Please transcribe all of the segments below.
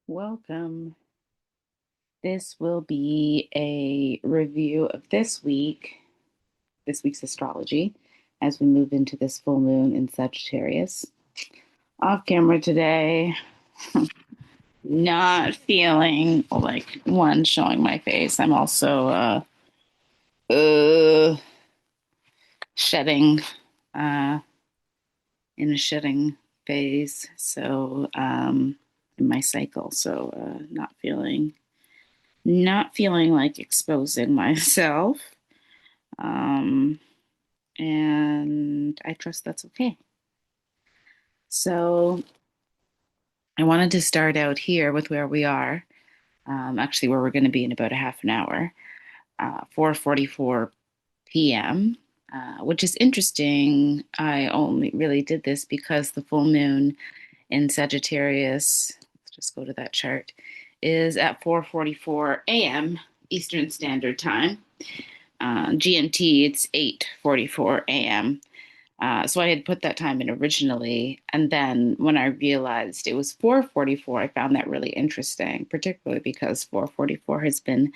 Welcome. This will be a review of this week's astrology, as we move into this full moon in Sagittarius. Off camera today, not feeling like one showing my face. I'm also uh shedding, uh in a shedding phase. In my cycle, not feeling like exposing myself. Um, and I trust that's okay. So I wanted to start out here with where we are, actually where we're going to be in about a half an hour, 4:44 p.m., which is interesting. I only really did this because the full moon in Sagittarius, let's just go to that chart, is at 4:44 a.m. Eastern Standard Time. GMT, it's 8:44 a.m. So I had put that time in originally, and then when I realized it was 4:44, I found that really interesting, particularly because 4:44 has been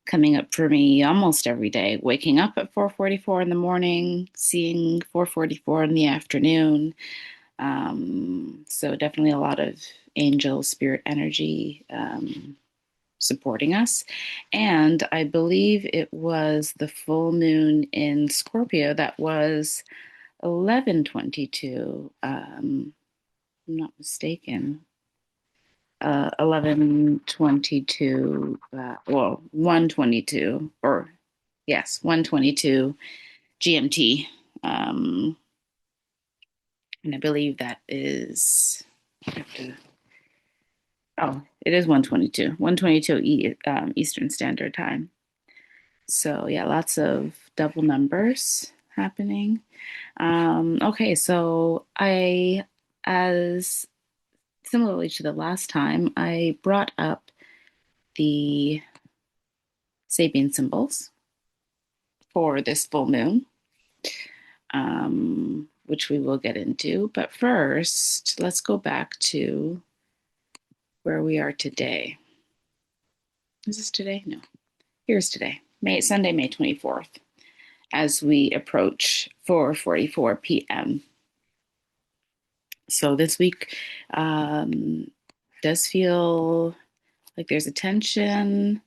coming up for me almost every day. Waking up at 4:44 in the morning, seeing 4:44 in the afternoon. So definitely a lot of angel spirit energy supporting us. And I believe it was the full moon in Scorpio that was 11:22. I'm not mistaken. 11:22. 1:22, or yes, 1:22 GMT. And I believe that is. I have to, oh, it is 1:22. 1:22 Eastern Standard Time. So yeah, lots of double numbers happening. Okay, so as similarly to the last time, I brought up the Sabian symbols for this full moon, which we will get into. But first, let's go back to where we are today. Is this today? No. Here's today, Sunday, May 24th, as we approach 4:44 p.m. So this week does feel like there's a tension.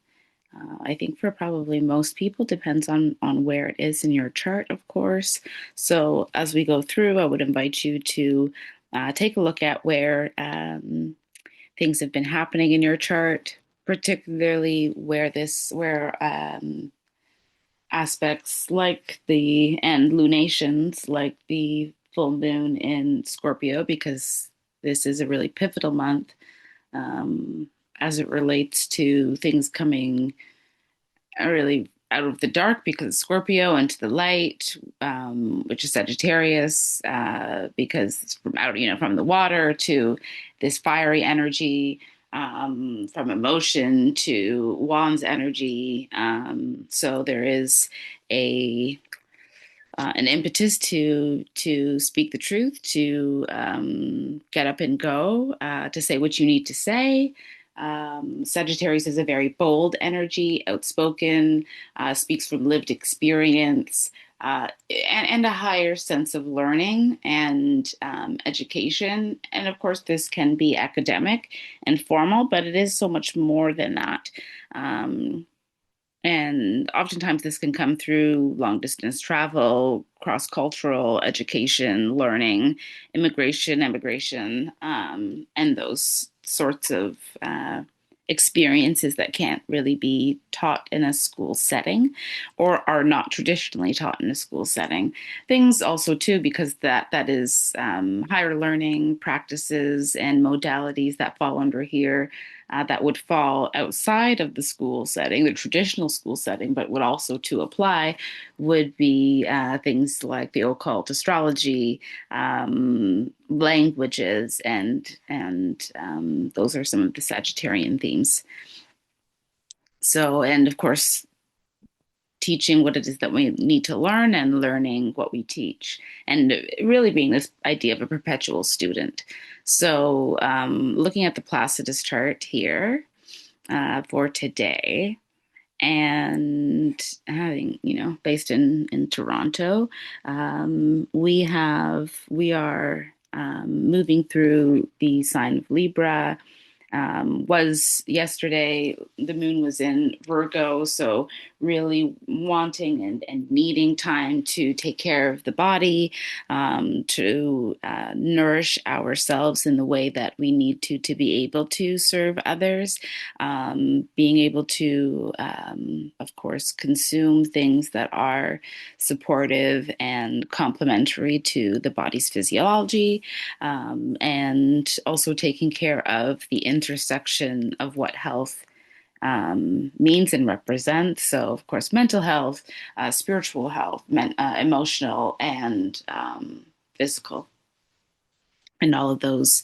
I think for probably most people, depends on where it is in your chart, of course. So as we go through, I would invite you to take a look at where things have been happening in your chart, particularly where aspects like and lunations, like the full moon in Scorpio, because this is a really pivotal month as it relates to things coming really out of the dark because of Scorpio into the light, which is Sagittarius, because it's from the water to this fiery energy, from emotion to wands energy. So there is a an impetus to speak the truth, to get up and go, to say what you need to say. Sagittarius is a very bold energy, outspoken, speaks from lived experience, and a higher sense of learning and education. And of course, this can be academic and formal, but it is so much more than that. And oftentimes this can come through long distance travel, cross cultural education, learning, immigration, emigration, and those sorts of experiences that can't really be taught in a school setting or are not traditionally taught in a school setting. Things also, too, because that is higher learning practices and modalities that fall under here that would fall outside of the school setting, the traditional school setting, but would also to apply would be things like the occult, astrology, languages, and those are some of the Sagittarian themes. So, and of course, teaching what it is that we need to learn and learning what we teach, and really being this idea of a perpetual student. So, looking at the Placidus chart here for today, and having, based in Toronto, we are moving through the sign of Libra. Was yesterday, the moon was in Virgo, so really wanting and needing time to take care of the body, to nourish ourselves in the way that we need to be able to serve others, being able to, of course, consume things that are supportive and complementary to the body's physiology, and also taking care of the intersection of what health means and represents. So, of course, mental health, spiritual health, emotional, and physical, and all of those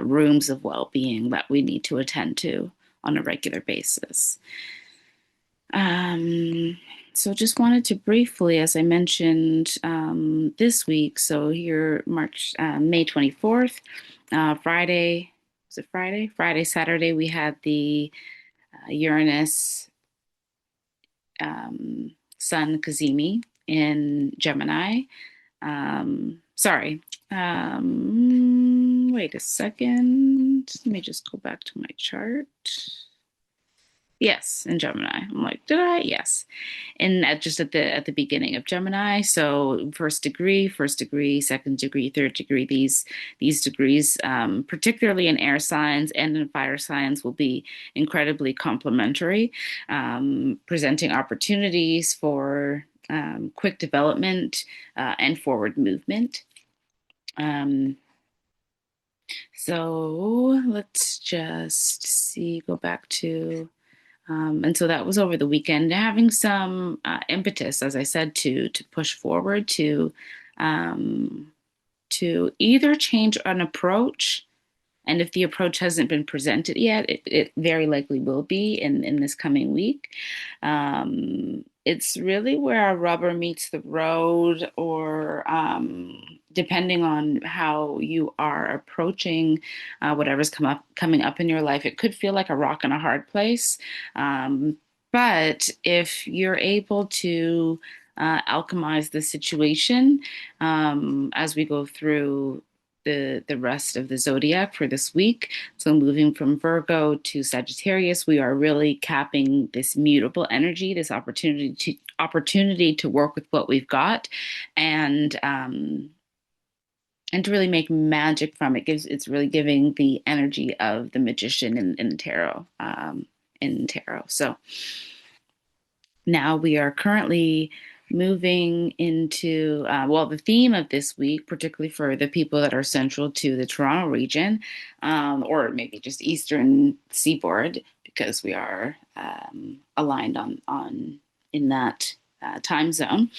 rooms of well being that we need to attend to on a regular basis. So just wanted to briefly, as I mentioned, this week, so here, May 24th, Friday, was it Friday? Friday, Saturday, we had the Uranus Sun Cazimi in Gemini. Sorry. Wait a second. Let me just go back to my chart. Yes, in Gemini. I'm like, did I? Yes. And just at the beginning of Gemini. So first degree, second degree, third degree. These degrees, particularly in air signs and in fire signs, will be incredibly complementary, presenting opportunities for quick development and forward movement. So let's just see. Go back to. And so that was over the weekend, having some impetus, as I said, to push forward, to either change an approach, and if the approach hasn't been presented yet, it very likely will be in this coming week. It's really where our rubber meets the road, or depending on how you are approaching whatever's coming up in your life, it could feel like a rock and a hard place. But if you're able to alchemize the situation as we go through the rest of the zodiac for this week. So moving from Virgo to Sagittarius, we are really capping this mutable energy, this opportunity to work with what we've got, and to really make magic from it. It's really giving the energy of the magician in the tarot. So now we are currently moving into, the theme of this week, particularly for the people that are central to the Toronto region, or maybe just Eastern Seaboard, because we are aligned on in that time zone.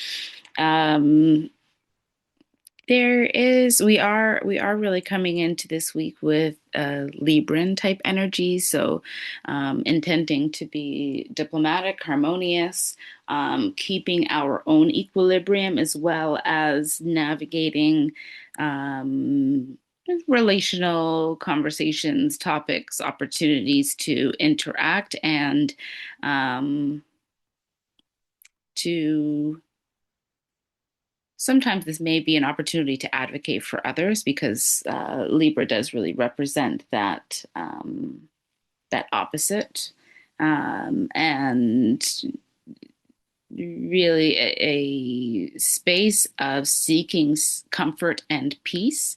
We are really coming into this week with Libran type energy, so intending to be diplomatic, harmonious, keeping our own equilibrium, as well as navigating relational conversations, topics, opportunities to interact, and to sometimes this may be an opportunity to advocate for others, because Libra does really represent that opposite, and really a space of seeking comfort and peace,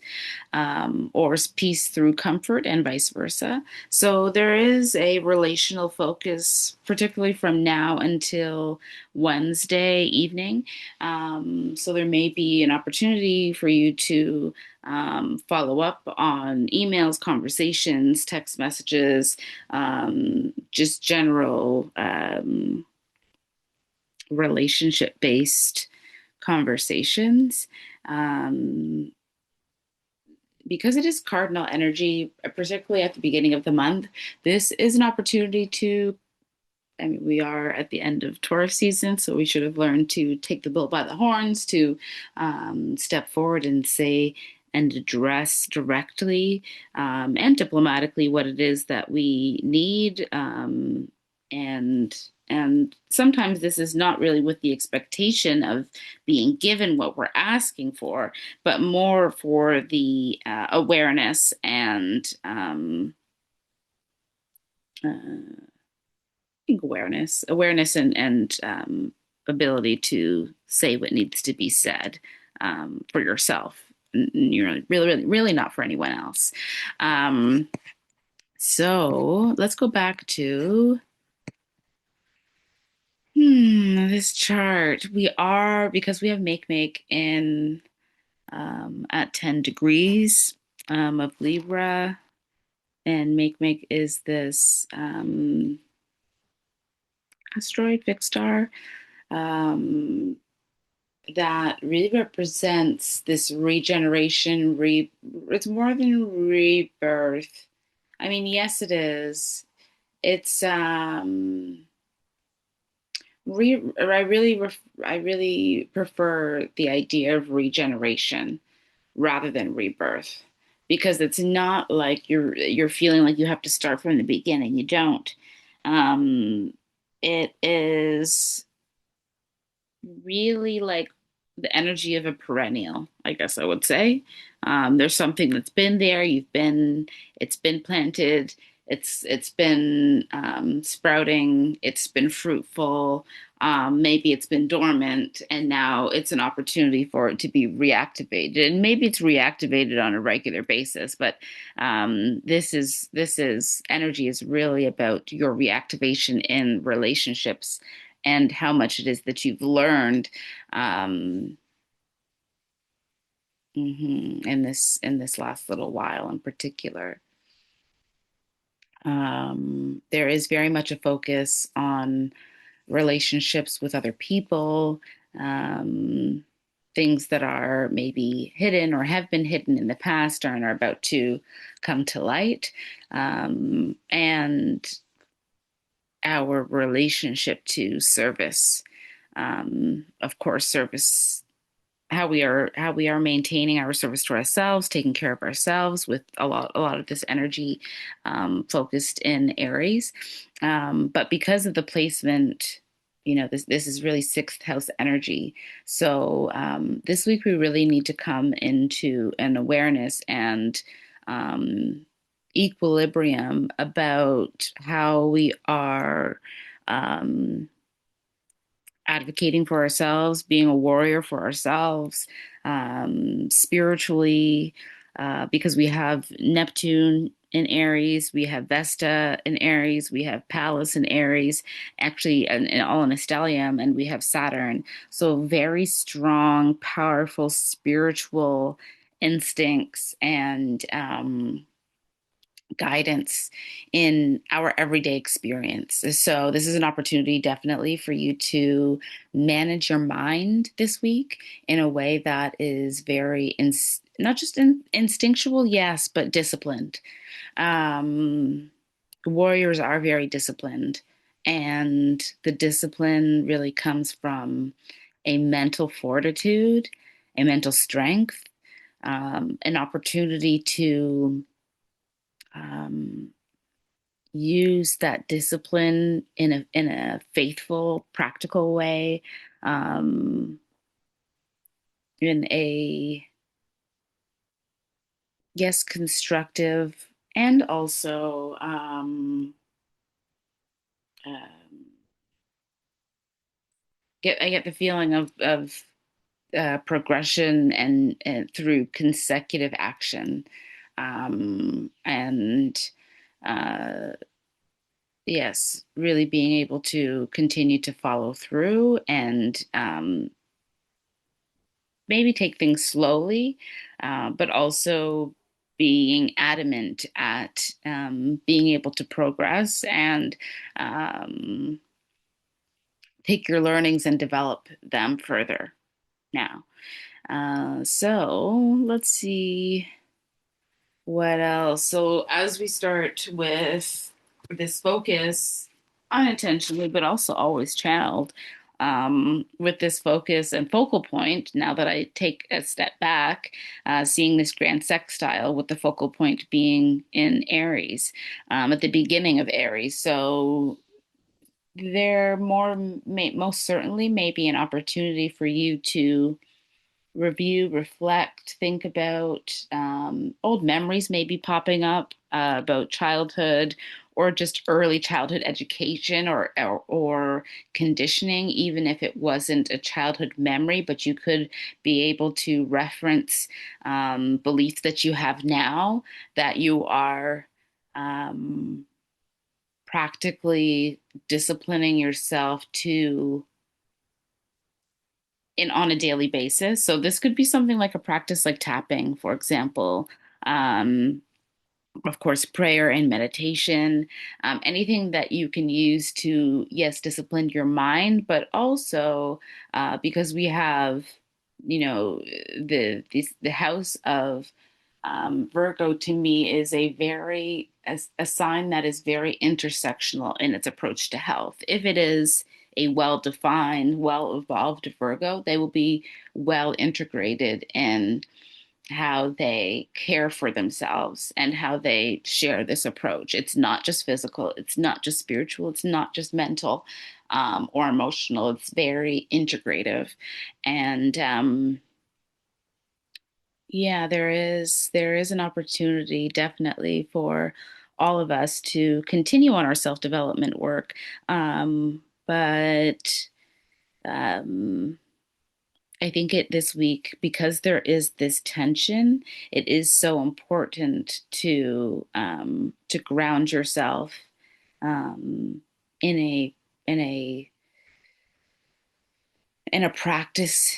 or peace through comfort, and vice versa. So there is a relational focus, particularly from now until Wednesday evening. So there may be an opportunity for you to follow up on emails, conversations, text messages, just general relationship-based conversations, because it is cardinal energy, particularly at the beginning of the month. This is an opportunity to I mean, we are at the end of Taurus season, so we should have learned to take the bull by the horns, to step forward and say and address directly and diplomatically what it is that we need. And sometimes this is not really with the expectation of being given what we're asking for, but more for the awareness and uh, think awareness and ability to say what needs to be said for yourself. You're really not for anyone else. Um, so let's go back to this chart. We are, because we have make in at 10 degrees of Libra, and make is this asteroid fixed star. Um, that really represents this regeneration. It's more than rebirth. I mean, yes, it is. It's I really prefer the idea of regeneration rather than rebirth, because it's not like you're feeling like you have to start from the beginning. You don't. It is really like the energy of a perennial, I guess I would say. There's something that's been there. It's been planted. It's been sprouting. It's been fruitful. Maybe it's been dormant, and now it's an opportunity for it to be reactivated. And maybe it's reactivated on a regular basis, but this is energy is really about your reactivation in relationships and how much it is that you've learned um, in this last little while in particular. There is very much a focus on relationships with other people, um, things that are maybe hidden or have been hidden in the past and are about to come to light, and our relationship to service. Of course, service, how we are maintaining our service to ourselves, taking care of ourselves with a lot of this energy focused in Aries. But because of the placement, this is really sixth house energy. So this week we really need to come into an awareness and um, equilibrium about how we are. Um, Advocating for ourselves, being a warrior for ourselves, spiritually, because we have Neptune in Aries, we have Vesta in Aries, we have Pallas in Aries, actually, and all in a stellium, and we have Saturn. So, very strong, powerful spiritual instincts and guidance in our everyday experience. So, this is an opportunity definitely for you to manage your mind this week in a way that is very, not just instinctual, yes, but disciplined. Um, Warriors are very disciplined, and the discipline really comes from a mental fortitude, a mental strength, an opportunity to um, use that discipline in a faithful, practical way, um, in a yes, constructive, and also I get the feeling of progression and through consecutive action, and uh, yes, really being able to continue to follow through and maybe take things slowly, but also being adamant at being able to progress and um, take your learnings and develop them further now. So let's see what else. So as we start with this focus, unintentionally, but also always channeled with this focus and focal point. Now that I take a step back, seeing this grand sextile with the focal point being in Aries, at the beginning of Aries. So there most certainly may be an opportunity for you to review, reflect, think about old memories maybe popping up about childhood or just early childhood education or conditioning, even if it wasn't a childhood memory, but you could be able to reference beliefs that you have now that you are um, practically disciplining yourself to in on a daily basis. So this could be something like a practice like tapping, for example. Um, of course, prayer and meditation, anything that you can use to, yes, discipline your mind, but also because we have, the house of Virgo to me is a sign that is very intersectional in its approach to health. If it is a well-defined, well-evolved Virgo, they will be well integrated in how they care for themselves and how they share this approach. It's not just physical, it's not just spiritual, it's not just mental or emotional. It's very integrative. And yeah, there is an opportunity definitely for all of us to continue on our self-development work. But um, I think it this week, because there is this tension, it is so important to ground yourself um, in a in a in a practice,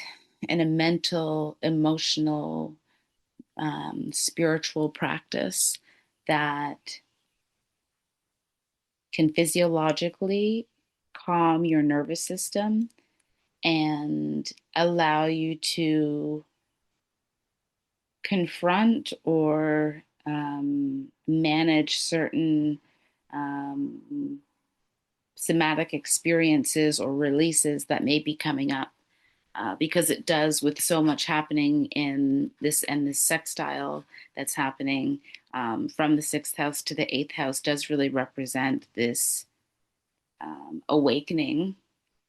in a mental, emotional, spiritual practice that can physiologically calm your nervous system and allow you to confront or manage certain um, somatic experiences or releases that may be coming up. Because it does, with so much happening in this sextile that's happening from the sixth house to the eighth house, does really represent this awakening.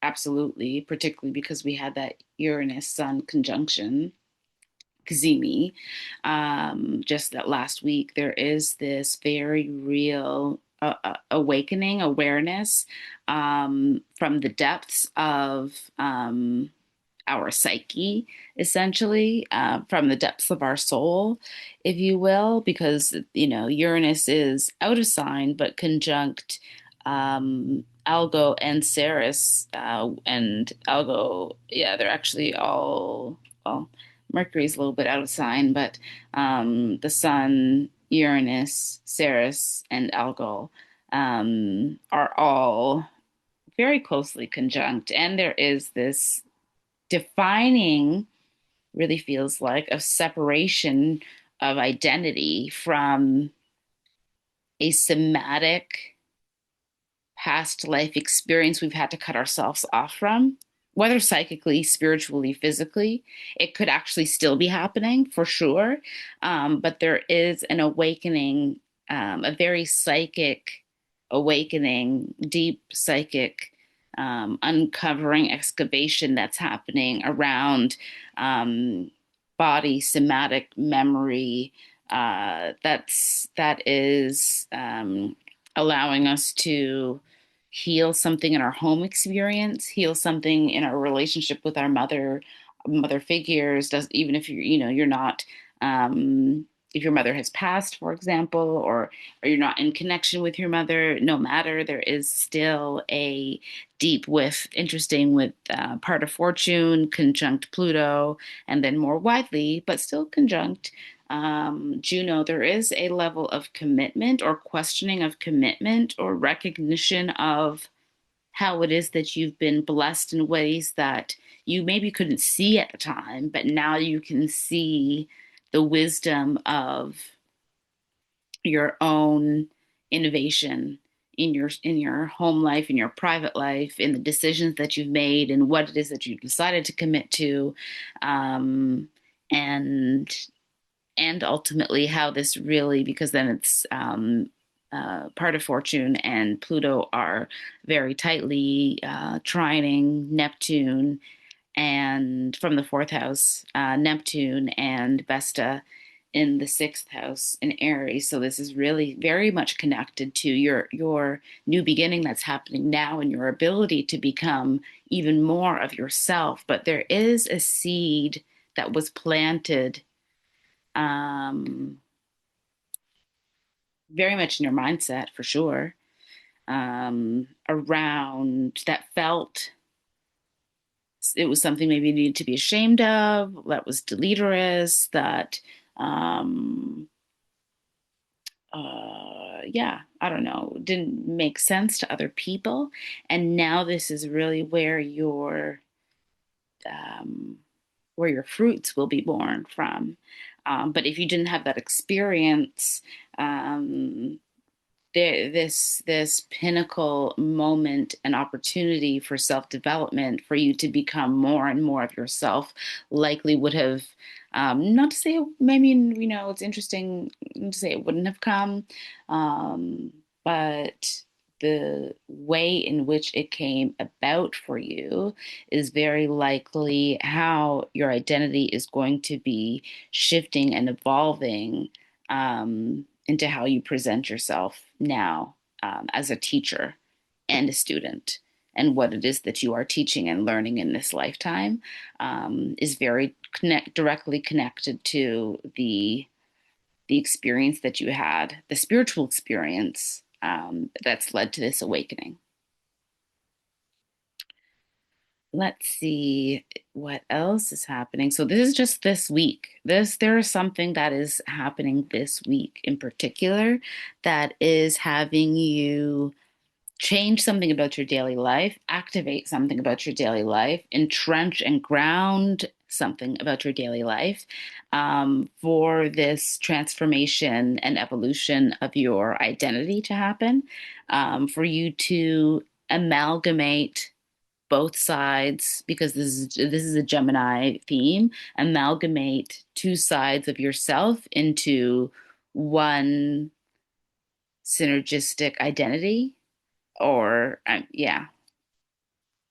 Absolutely, particularly because we had that Uranus Sun conjunction Kazemi just that last week. There is this very real awakening, awareness from the depths of our psyche, essentially, from the depths of our soul, if you will, because, Uranus is out of sign, but conjunct Algo and Ceres, and Algo, yeah, they're actually all, well, Mercury's a little bit out of sign, but the Sun, Uranus, Ceres, and Algol are all very closely conjunct. And there is this defining, really feels like, a separation of identity from a somatic past life experience we've had to cut ourselves off from, whether psychically, spiritually, physically. It could actually still be happening for sure. But there is an awakening, a very psychic awakening, deep psychic uncovering excavation that's happening around body, somatic memory. That is allowing us to heal something in our home experience, heal something in our relationship with our mother figures. Does even if you're not if your mother has passed, for example, or you're not in connection with your mother, no matter, there is still a deep with interesting with part of fortune conjunct Pluto, and then more widely, but still conjunct Juno. There is a level of commitment or questioning of commitment or recognition of how it is that you've been blessed in ways that you maybe couldn't see at the time, but now you can see the wisdom of your own innovation in your home life, in your private life, in the decisions that you've made, and what it is that you decided to commit to, um, and and ultimately how this really, because then it's part of Fortune and Pluto are very tightly trining Neptune, and from the fourth house, Neptune and Vesta in the sixth house in Aries. So this is really very much connected to your new beginning that's happening now and your ability to become even more of yourself. But there is a seed that was planted um, very much in your mindset for sure, around that felt it was something maybe you needed to be ashamed of, that was deleterious, that, um, yeah, I don't know, didn't make sense to other people. And now this is really um, where your fruits will be born from. But if you didn't have that experience, um, this pinnacle moment and opportunity for self-development for you to become more and more of yourself likely would have, not to say, I mean, it's interesting to say it wouldn't have come, but the way in which it came about for you is very likely how your identity is going to be shifting and evolving, into how you present yourself now, as a teacher and a student. And what it is that you are teaching and learning in this lifetime, is very directly connected to the experience that you had, the spiritual experience, that's led to this awakening. Let's see what else is happening. So this is just this week. There is something that is happening this week in particular that is having you change something about your daily life, activate something about your daily life, entrench and ground something about your daily life, for this transformation and evolution of your identity to happen, for you to amalgamate both sides, because this is a Gemini theme, amalgamate two sides of yourself into one synergistic identity, or yeah,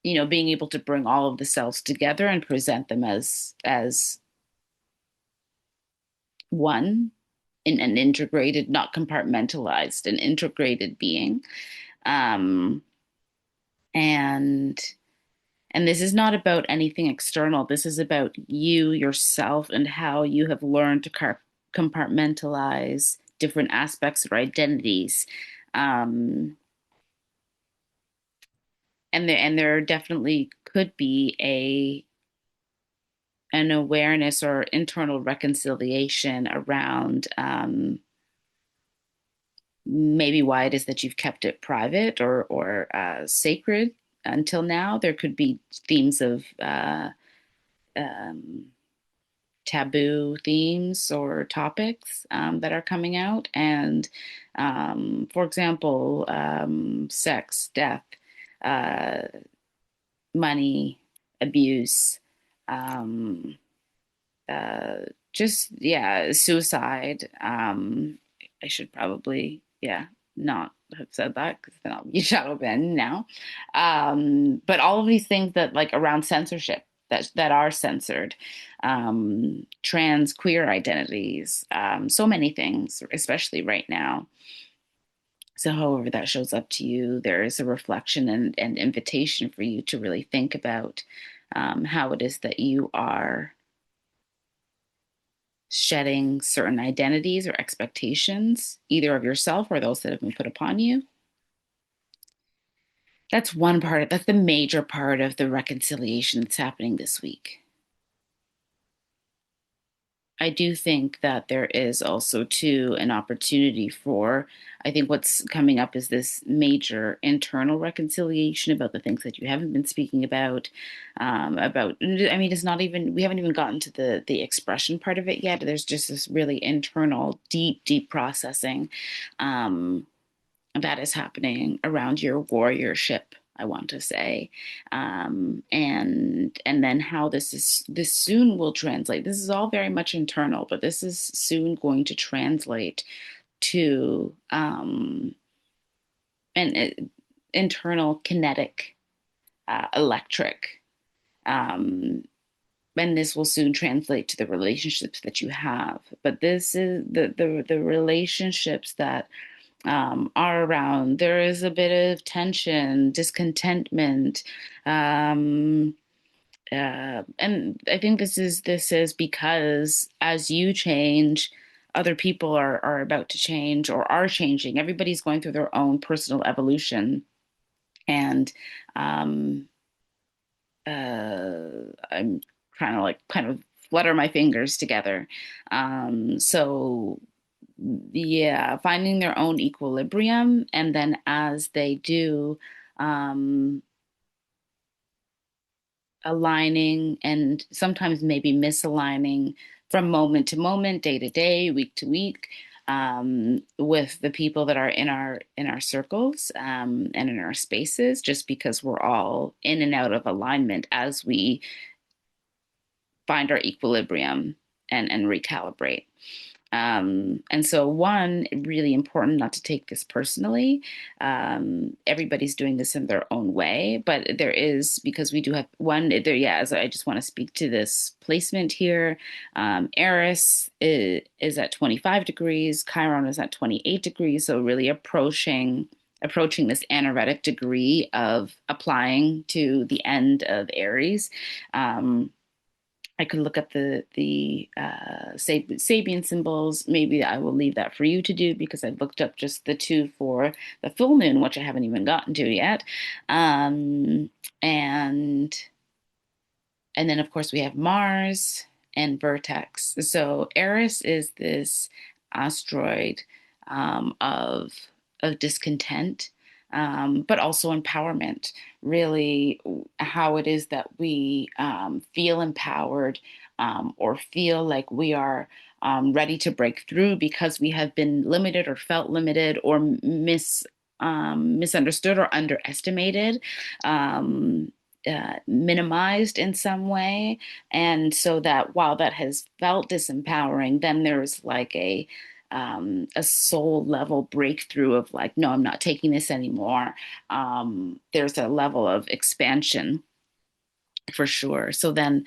being able to bring all of the selves together and present them as one, in an integrated, not compartmentalized, an integrated being. um and And this is not about anything external. This is about you, yourself, and how you have learned to compartmentalize different aspects of our identities. Um, and there definitely could be an awareness or internal reconciliation around, maybe why it is that you've kept it private or sacred until now. There could be themes of um, taboo themes or topics, that are coming out. And, for example, sex, death, uh, money, abuse, um, uh, just, yeah, suicide. I should probably, yeah, not have said that because then I'll be shadow banned now. But all of these things that, like, around censorship, that are censored, trans queer identities, so many things, especially right now. So, however that shows up to you, there is a reflection and invitation for you to really think about, how it is that you are shedding certain identities or expectations, either of yourself or those that have been put upon you. That's one part. That's the major part of the reconciliation that's happening this week. I do think that there is also too an opportunity for, I think what's coming up is this major internal reconciliation about the things that you haven't been speaking about. I mean, it's not even, we haven't even gotten to the expression part of it yet. There's just this really internal, deep, deep processing. Um, that is happening around your warriorship, I want to say. And then how this soon will translate. This is all very much internal, but this is soon going to translate to an internal kinetic, electric. Um, and this will soon translate to the relationships that you have. But this is the relationships that are around. There is a bit of tension, discontentment, and I think this is because as you change, other people are about to change or are changing. Everybody's going through their own personal evolution, and um, I'm trying to like kind of flutter my fingers together. So yeah, finding their own equilibrium, and then as they do, um, aligning and sometimes maybe misaligning from moment to moment, day to day, week to week, with the people that are in our circles, and in our spaces, just because we're all in and out of alignment as we find our equilibrium and recalibrate. And so, one, really important not to take this personally. Everybody's doing this in their own way, but there is, because we do have one there. Yeah, as I just want to speak to this placement here. Eris is at 25 degrees, Chiron is at 28 degrees. So, really approaching this anaretic degree of applying to the end of Aries. I could look up the Sabian symbols. Maybe I will leave that for you to do because I looked up just the two for the full moon, which I haven't even gotten to yet. Um, and and then, of course, we have Mars and Vertex. So Eris is this asteroid, of discontent, but also empowerment. Really, how it is that we feel empowered, or feel like we are ready to break through because we have been limited or felt limited or misunderstood or underestimated. Minimized in some way. And so that while that has felt disempowering, then there's like a soul level breakthrough of like, no, I'm not taking this anymore. There's a level of expansion for sure. So then,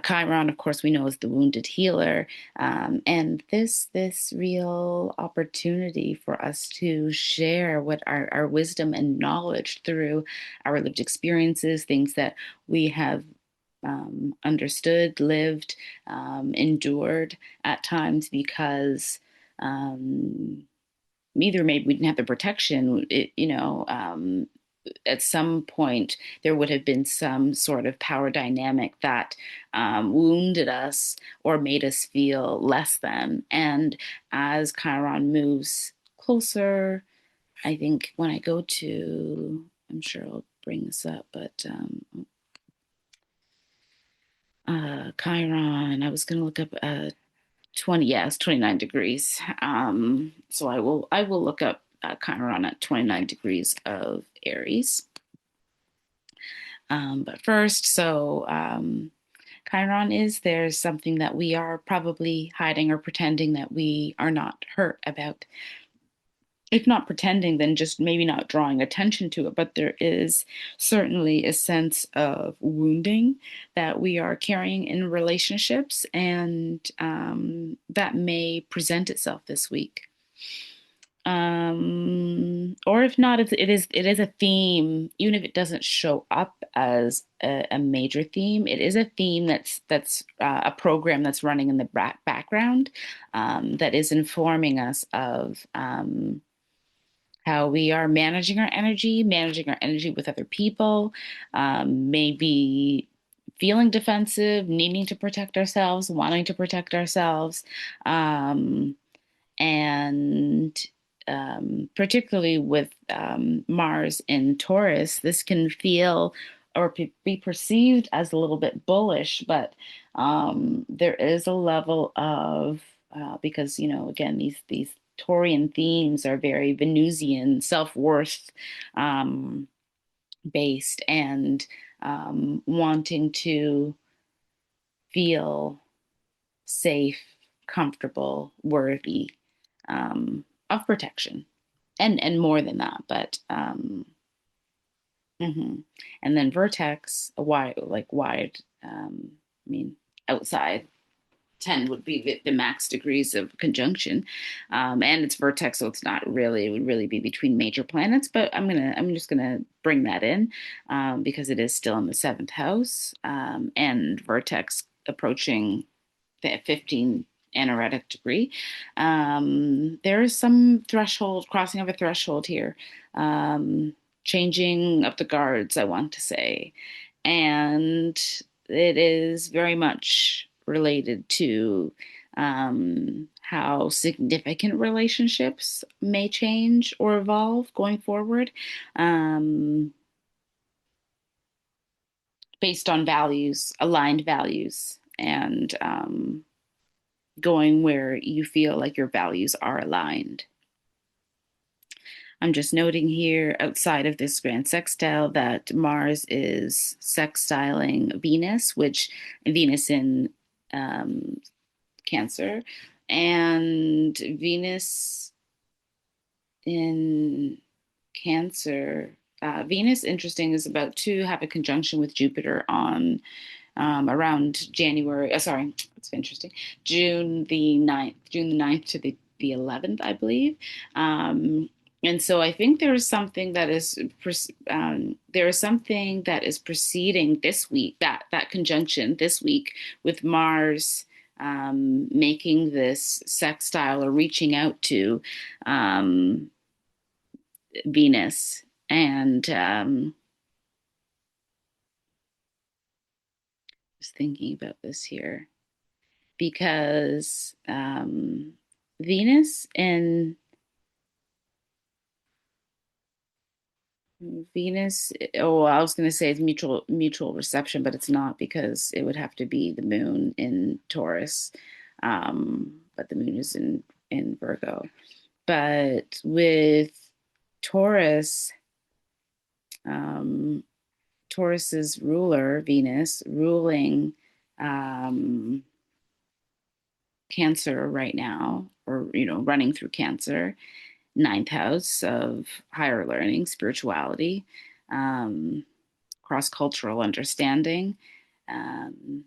Chiron, of course, we know is the wounded healer, and this real opportunity for us to share what our wisdom and knowledge through our lived experiences, things that we have understood, lived, endured at times because. Either maybe we didn't have the protection, at some point there would have been some sort of power dynamic that wounded us or made us feel less than. And as Chiron moves closer, I think when I go to, I'm sure I'll bring this up, but Chiron, I was going to look up 20, yeah, it's 29 degrees. So I will look up Chiron at 29 degrees of Aries. But first, Chiron is there's something that we are probably hiding or pretending that we are not hurt about. If not pretending, then just maybe not drawing attention to it. But there is certainly a sense of wounding that we are carrying in relationships, and that may present itself this week. Or if not, it is a theme, even if it doesn't show up as a major theme. It is a theme that's a program that's running in the background, that is informing us of how we are managing our energy with other people, maybe feeling defensive, needing to protect ourselves, wanting to protect ourselves. And particularly with Mars in Taurus, this can feel or be perceived as a little bit bullish, but there is a level of because again these Taurian themes are very Venusian, self-worth um, based, and wanting to feel safe, comfortable, worthy of protection, and more than that. But mhm. And then vertex, a wide, like wide. I mean, outside 10 would be the max degrees of conjunction, and it's vertex, so it's not really. It would really be between major planets. But I'm just gonna bring that in because it is still in the seventh house, and vertex approaching the 15 anaretic degree. There is some threshold, crossing of a threshold here, um, changing of the guards, I want to say. And it is very much related to how significant relationships may change or evolve going forward, um, based on values, aligned values, and going where you feel like your values are aligned. I'm just noting here outside of this grand sextile that Mars is sextiling Venus, which Venus in um, Cancer, and Venus in Cancer. Venus, interesting, is about to have a conjunction with Jupiter on around January. Sorry, it's interesting. June the ninth to the 11th, I believe. And so I think there is something that is there is something that is preceding this week, that conjunction this week with Mars making this sextile or reaching out to um, Venus. And just thinking about this here because Venus and Venus, oh, I was going to say it's mutual reception, but it's not because it would have to be the moon in Taurus, but the moon is in Virgo. But with Taurus, um, Taurus's ruler Venus ruling um, Cancer right now, or running through Cancer, ninth house of higher learning, spirituality, um, cross cultural understanding, um,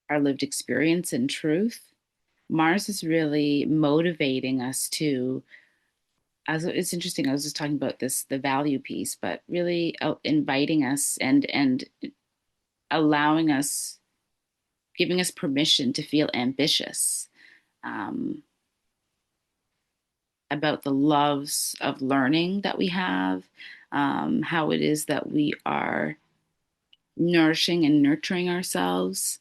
our lived experience and truth. Mars is really motivating us to. As it's interesting, I was just talking about this, the value piece, but really inviting us and allowing us, giving us permission to feel ambitious. Um, about the loves of learning that we have, how it is that we are nourishing and nurturing ourselves,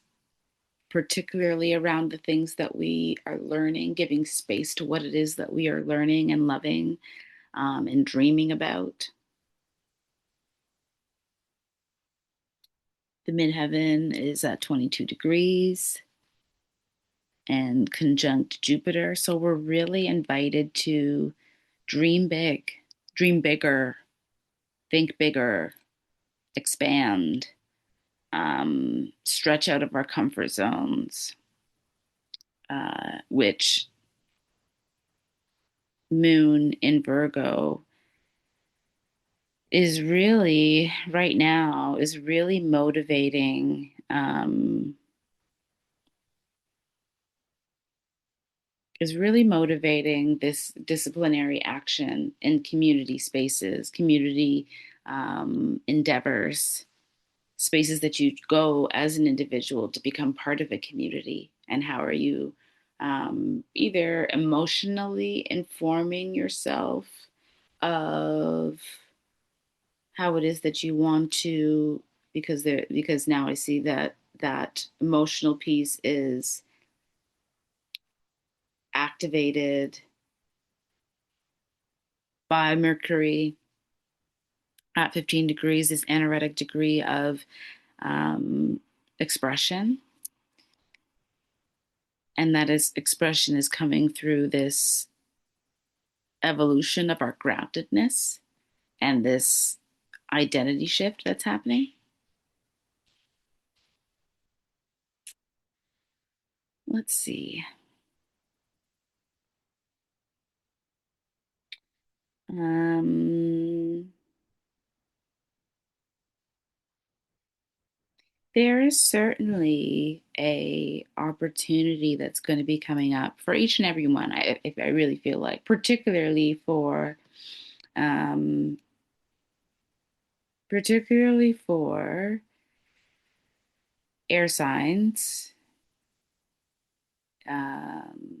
particularly around the things that we are learning, giving space to what it is that we are learning and loving and dreaming about. The midheaven is at 22 degrees and conjunct Jupiter. So we're really invited to dream big, dream bigger, think bigger, expand, stretch out of our comfort zones, which moon in Virgo is really right now is really motivating this disciplinary action in community spaces, community endeavors, spaces that you go as an individual to become part of a community. And how are you either emotionally informing yourself of how it is that you want to, because now I see that that emotional piece is activated by Mercury at 15 degrees, this anaretic degree of expression. and that is expression is coming through this evolution of our groundedness and this identity shift that's happening. Let's see. Um, there is certainly a opportunity that's going to be coming up for each and every one. I really feel like, um, particularly for air signs, um,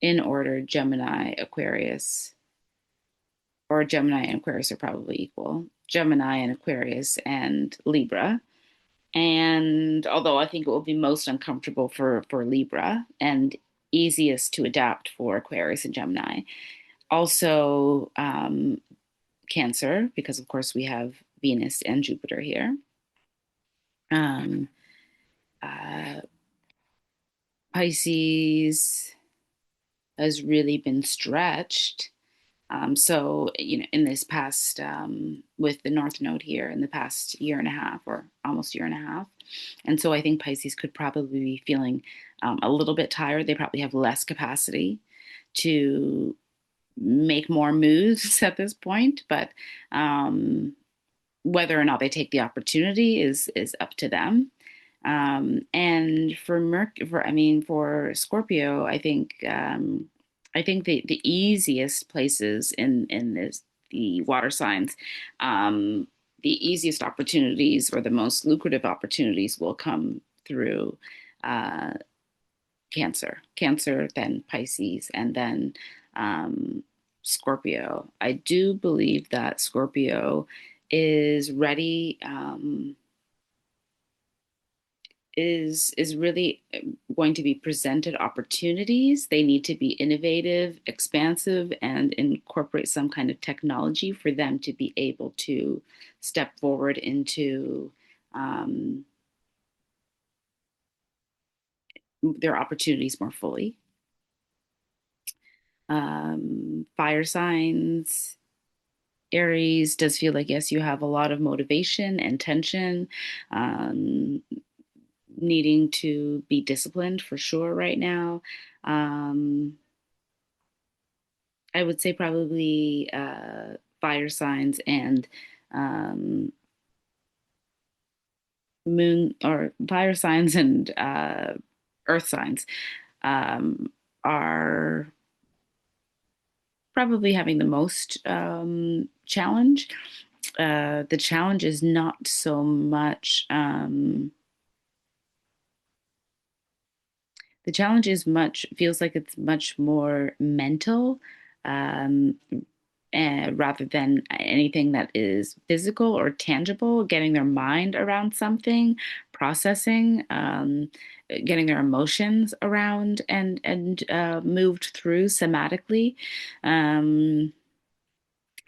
in order, Gemini, Aquarius, or Gemini and Aquarius are probably equal. Gemini and Aquarius and Libra. And although I think it will be most uncomfortable for Libra and easiest to adapt for Aquarius and Gemini. Also, Cancer, because of course we have Venus and Jupiter here. Um, uh, Pisces has really been stretched. So, in this past, with the North Node here in the past year and a half or almost year and a half. And so I think Pisces could probably be feeling a little bit tired. They probably have less capacity to make more moves at this point, but whether or not they take the opportunity is up to them. And for Scorpio, I think the easiest places in this the water signs, um, the easiest opportunities or the most lucrative opportunities will come through uh, Cancer, then Pisces, and then Scorpio. I do believe that Scorpio is ready. Is really going to be presented opportunities. They need to be innovative, expansive, and incorporate some kind of technology for them to be able to step forward into um, their opportunities more fully. Fire signs, Aries does feel like, yes, you have a lot of motivation and tension, um, needing to be disciplined for sure right now. Um, I would say probably fire signs and um, moon or fire signs and earth signs um, are probably having the most challenge. The challenge is not so much. The challenge is much feels like it's much more mental, um, rather than anything that is physical or tangible. Getting their mind around something, processing, getting their emotions around and moved through somatically. Um,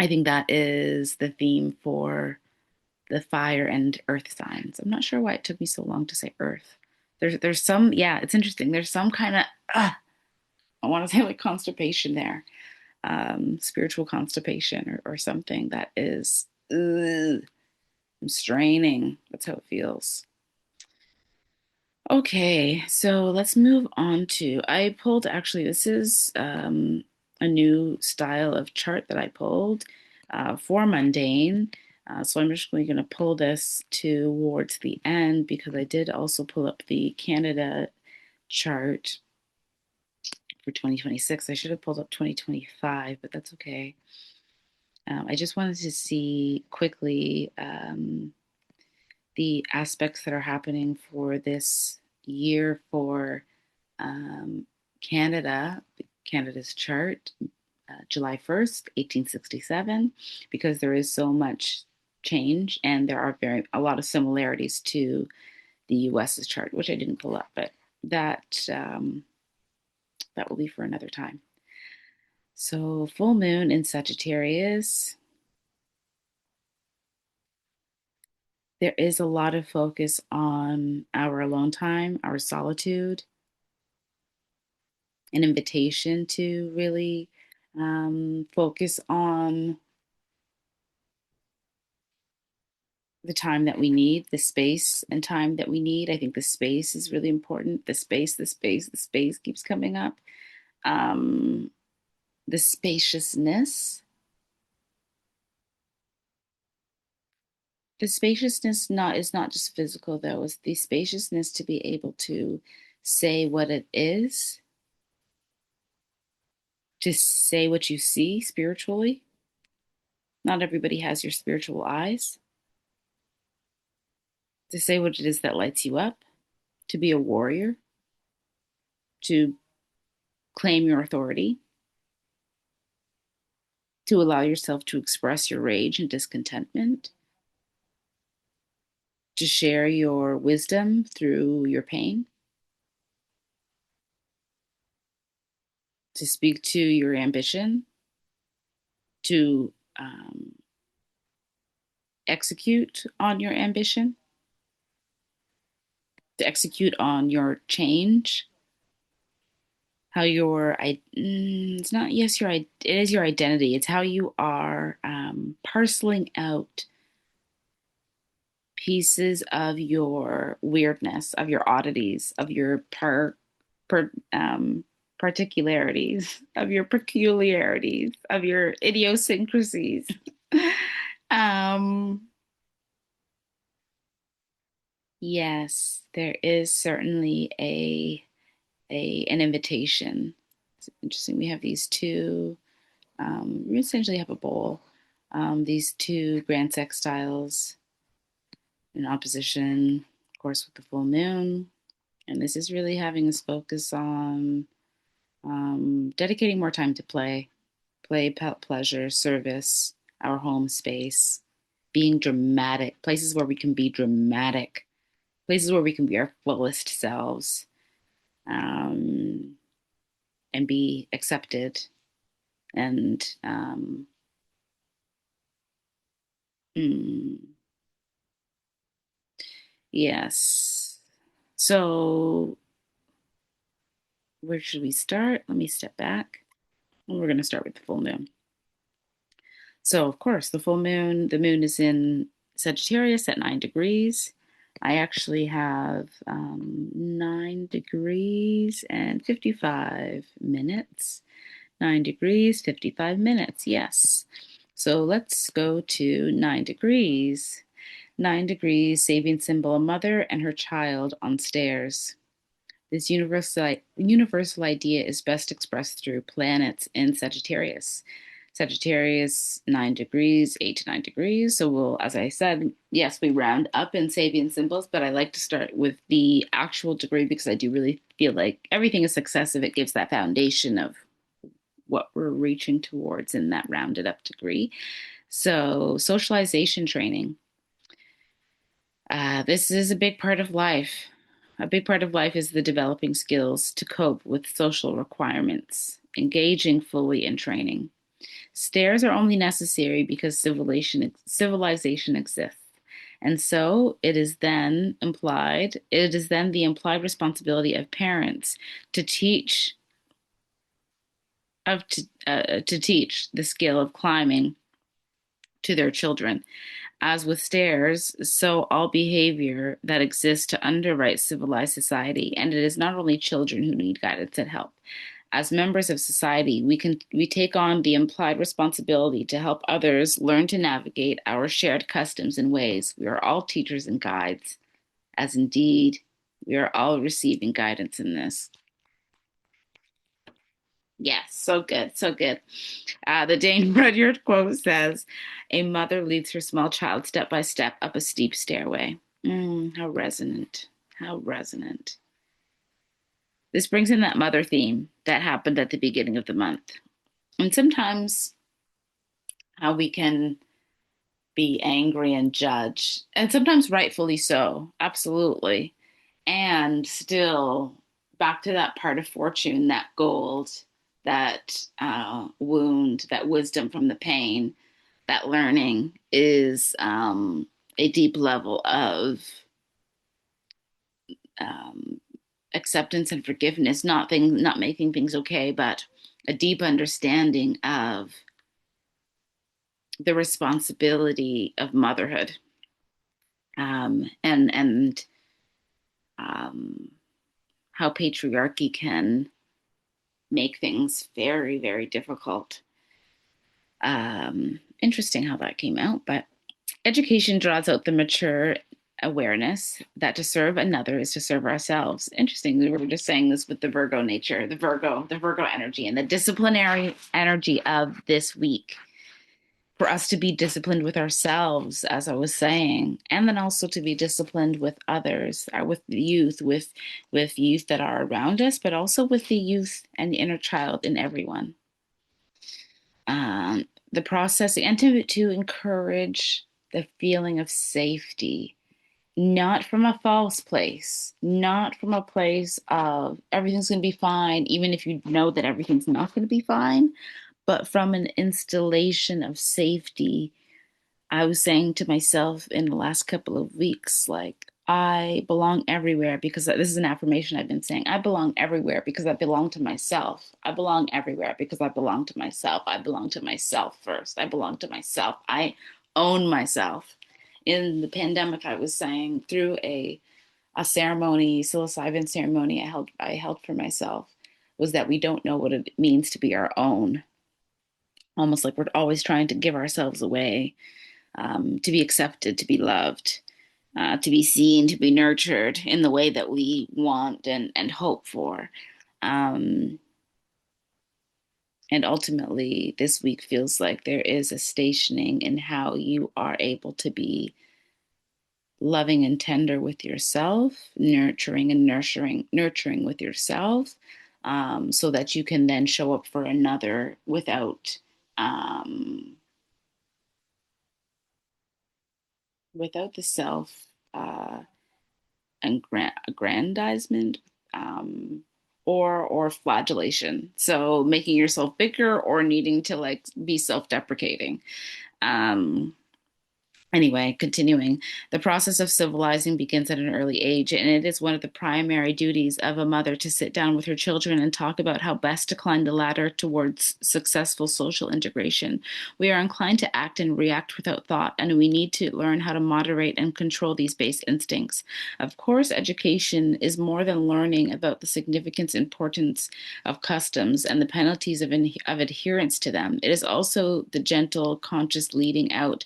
I think that is the theme for the fire and earth signs. I'm not sure why it took me so long to say earth. There's some, yeah, it's interesting. There's some kind of I want to say like constipation there, spiritual constipation or something that is I'm straining. That's how it feels. Okay, so let's move on to. I pulled actually. This is a new style of chart that I pulled for mundane. So I'm just going to pull this towards the end because I did also pull up the Canada chart for 2026. I should have pulled up 2025, but that's okay. I just wanted to see quickly the aspects that are happening for this year for um, Canada, Canada's chart, July 1st, 1867, because there is so much change and there are a lot of similarities to the US's chart, which I didn't pull up, but that will be for another time. So full moon in Sagittarius, There is a lot of focus on our alone time, our solitude, an invitation to really focus on the time that we need, the space and time that we need. I think the space is really important. The space keeps coming up. Um, the spaciousness. The spaciousness not is not just physical though, it's the spaciousness to be able to say what it is, to say what you see spiritually. Not everybody has your spiritual eyes. To say what it is that lights you up, to be a warrior, to claim your authority, to allow yourself to express your rage and discontentment, to share your wisdom through your pain, to speak to your ambition, to execute on your ambition, to execute on your change, how your it's not yes your it is your identity. It's how you are parceling out pieces of your weirdness, of your oddities, of your particularities, of your peculiarities, of your idiosyncrasies. um, yes, there is certainly a an invitation. It's interesting. We have these two. We essentially have a bowl. These two grand sextiles in opposition, of course, with the full moon. And this is really having us focus on dedicating more time to play, pleasure, service, our home space, being dramatic, places where we can be dramatic, places where we can be our fullest selves, um, and be accepted. And mm, yes. So, where should we start? Let me step back. And we're going to start with the full moon. So, of course, the moon is in Sagittarius at 9 degrees. I actually have 9 degrees and 55 minutes. 9 degrees, 55 minutes, yes. So let's go to 9 degrees. 9 degrees, saving symbol, a mother and her child on stairs. This universal idea is best expressed through planets in Sagittarius. Sagittarius, 9 degrees, 8 to 9 degrees. So we'll, as I said, yes, we round up in Sabian symbols, but I like to start with the actual degree because I do really feel like everything is successive. It gives that foundation of what we're reaching towards in that rounded up degree. So socialization training. This is a big part of life. A big part of life is the developing skills to cope with social requirements, engaging fully in training. Stairs are only necessary because civilization exists. And so it is then the implied responsibility of parents to teach to teach the skill of climbing to their children. As with stairs, so all behavior that exists to underwrite civilized society, and it is not only children who need guidance and help. As members of society, we take on the implied responsibility to help others learn to navigate our shared customs and ways. We are all teachers and guides, as indeed we are all receiving guidance in this. Yes, so good, so good. The Dane Rudyard quote says, "A mother leads her small child step by step up a steep stairway." How resonant, how resonant. This brings in that mother theme that happened at the beginning of the month. And sometimes how we can be angry and judge, and sometimes rightfully so, absolutely. And still back to that part of fortune, that gold, that wound, that wisdom from the pain, that learning is a deep level of um, acceptance and forgiveness, not making things okay, but a deep understanding of the responsibility of motherhood, and um, how patriarchy can make things very, very difficult. Interesting how that came out, but education draws out the mature awareness that to serve another is to serve ourselves. Interesting. We were just saying this with the Virgo nature, the Virgo energy, and the disciplinary energy of this week. For us to be disciplined with ourselves, as I was saying, and then also to be disciplined with others, with the youth, with youth that are around us, but also with the youth and the inner child in everyone. The process and to encourage the feeling of safety, not from a false place, not from a place of everything's going to be fine, even if you know that everything's not going to be fine, but from an installation of safety. I was saying to myself in the last couple of weeks, like, I belong everywhere because this is an affirmation I've been saying. I belong everywhere because I belong to myself. I belong everywhere because I belong to myself. I belong to myself first. I belong to myself. I own myself. In the pandemic, I was saying through a ceremony, psilocybin ceremony I held for myself, was that we don't know what it means to be our own. Almost like we're always trying to give ourselves away, to be accepted, to be loved, to be seen, to be nurtured in the way that we want and hope for. Um, and ultimately, this week feels like there is a stationing in how you are able to be loving and tender with yourself, nurturing and nurturing with yourself, so that you can then show up for another um, without the self aggrandizement, um, or flagellation. So making yourself bigger or needing to like be self-deprecating. Um, Anyway, continuing, the process of civilizing begins at an early age, and it is one of the primary duties of a mother to sit down with her children and talk about how best to climb the ladder towards successful social integration. We are inclined to act and react without thought, and we need to learn how to moderate and control these base instincts. Of course, education is more than learning about the significance and importance of customs and the penalties of adherence to them. It is also the gentle, conscious leading out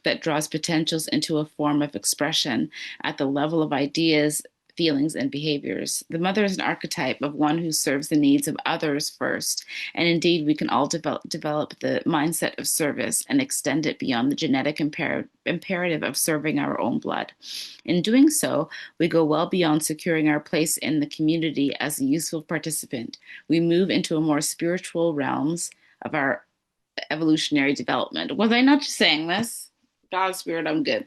that draws potentials into a form of expression at the level of ideas, feelings, and behaviors. The mother is an archetype of one who serves the needs of others first, and indeed, we can all develop the mindset of service and extend it beyond the genetic imperative of serving our own blood. In doing so, we go well beyond securing our place in the community as a useful participant. We move into a more spiritual realms of our evolutionary development. Was I not just saying this? God, Spirit, I'm good.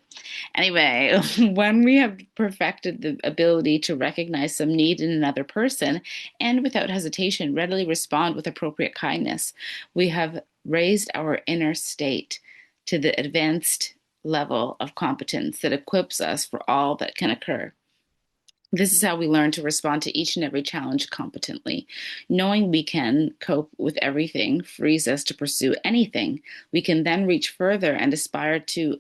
Anyway, when we have perfected the ability to recognize some need in another person and without hesitation readily respond with appropriate kindness, we have raised our inner state to the advanced level of competence that equips us for all that can occur. This is how we learn to respond to each and every challenge competently. Knowing we can cope with everything frees us to pursue anything. We can then reach further and aspire to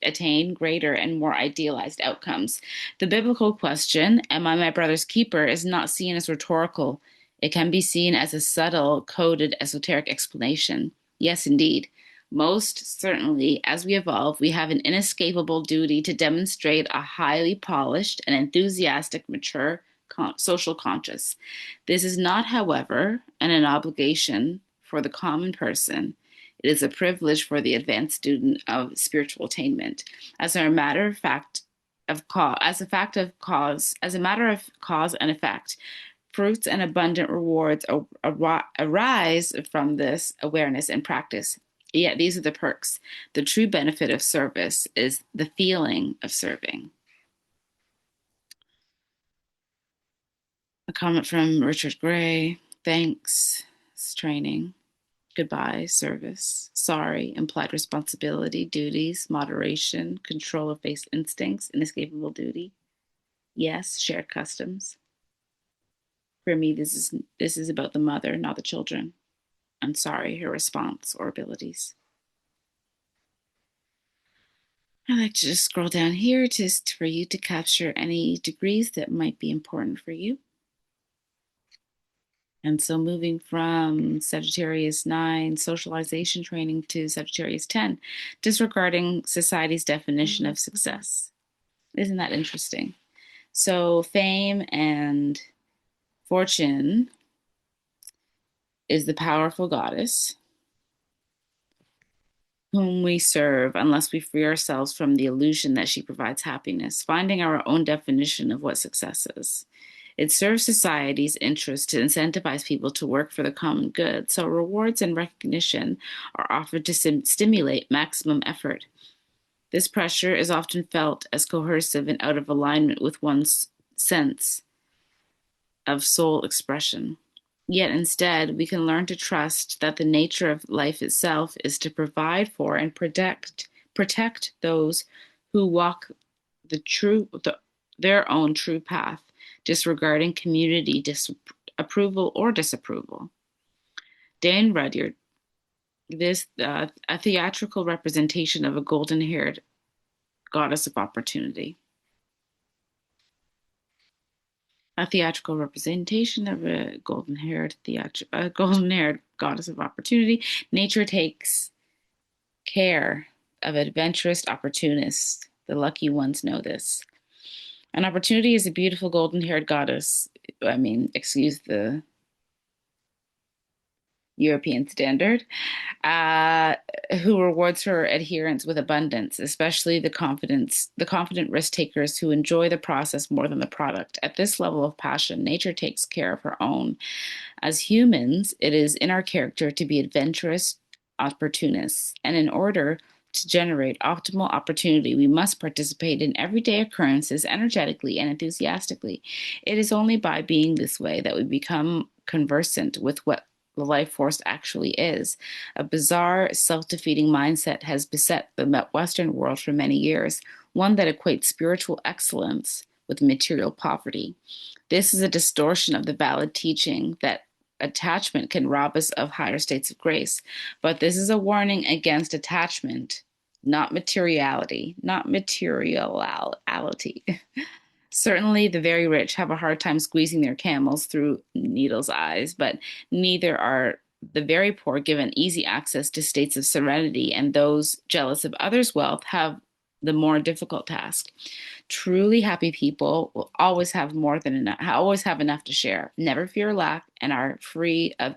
attain greater and more idealized outcomes. The biblical question, am I my brother's keeper, is not seen as rhetorical. It can be seen as a subtle, coded, esoteric explanation. Yes, indeed. Most certainly, as we evolve, we have an inescapable duty to demonstrate a highly polished and enthusiastic, mature social conscience. This is not, however, an obligation for the common person. It is a privilege for the advanced student of spiritual attainment. As a matter of fact, as a matter of cause and effect, fruits and abundant rewards arise from this awareness and practice. Yet these are the perks. The true benefit of service is the feeling of serving. A comment from Richard Gray. Thanks. It's training. goodbye, service, sorry, implied responsibility, duties, moderation, control of base instincts, inescapable duty. Yes, shared customs. For me, this is about the mother, not the children. I'm sorry, her response or abilities. I like to just scroll down here just for you to capture any degrees that might be important for you. And so moving from Sagittarius 9, socialization training, to Sagittarius 10, disregarding society's definition of success. Isn't that interesting? So fame and fortune is the powerful goddess whom we serve unless we free ourselves from the illusion that she provides happiness, finding our own definition of what success is. It serves society's interest to incentivize people to work for the common good, so rewards and recognition are offered to stimulate maximum effort. This pressure is often felt as coercive and out of alignment with one's sense of soul expression. Yet instead, we can learn to trust that the nature of life itself is to provide for and protect those who walk their own true path, disregarding community approval or disapproval. Dane Rudyard, a theatrical representation of a golden-haired goddess of opportunity. A theatrical representation of a golden-haired goddess of opportunity. Nature takes care of adventurous opportunists. The lucky ones know this. An opportunity is a beautiful golden-haired goddess. I mean, excuse the European standard, who rewards her adherents with abundance, especially the confident risk takers who enjoy the process more than the product. At this level of passion, nature takes care of her own. As humans, it is in our character to be adventurous opportunists, and in order to generate optimal opportunity, we must participate in everyday occurrences energetically and enthusiastically. It is only by being this way that we become conversant with what the life force actually is. A bizarre, self-defeating mindset has beset the Western world for many years, one that equates spiritual excellence with material poverty. This is a distortion of the valid teaching that attachment can rob us of higher states of grace. But this is a warning against attachment, not materiality, not materiality. Certainly, the very rich have a hard time squeezing their camels through needles' eyes, but neither are the very poor given easy access to states of serenity, and those jealous of others' wealth have the more difficult task. Truly happy people will always have more than enough, always have enough to share, never fear lack, and are free of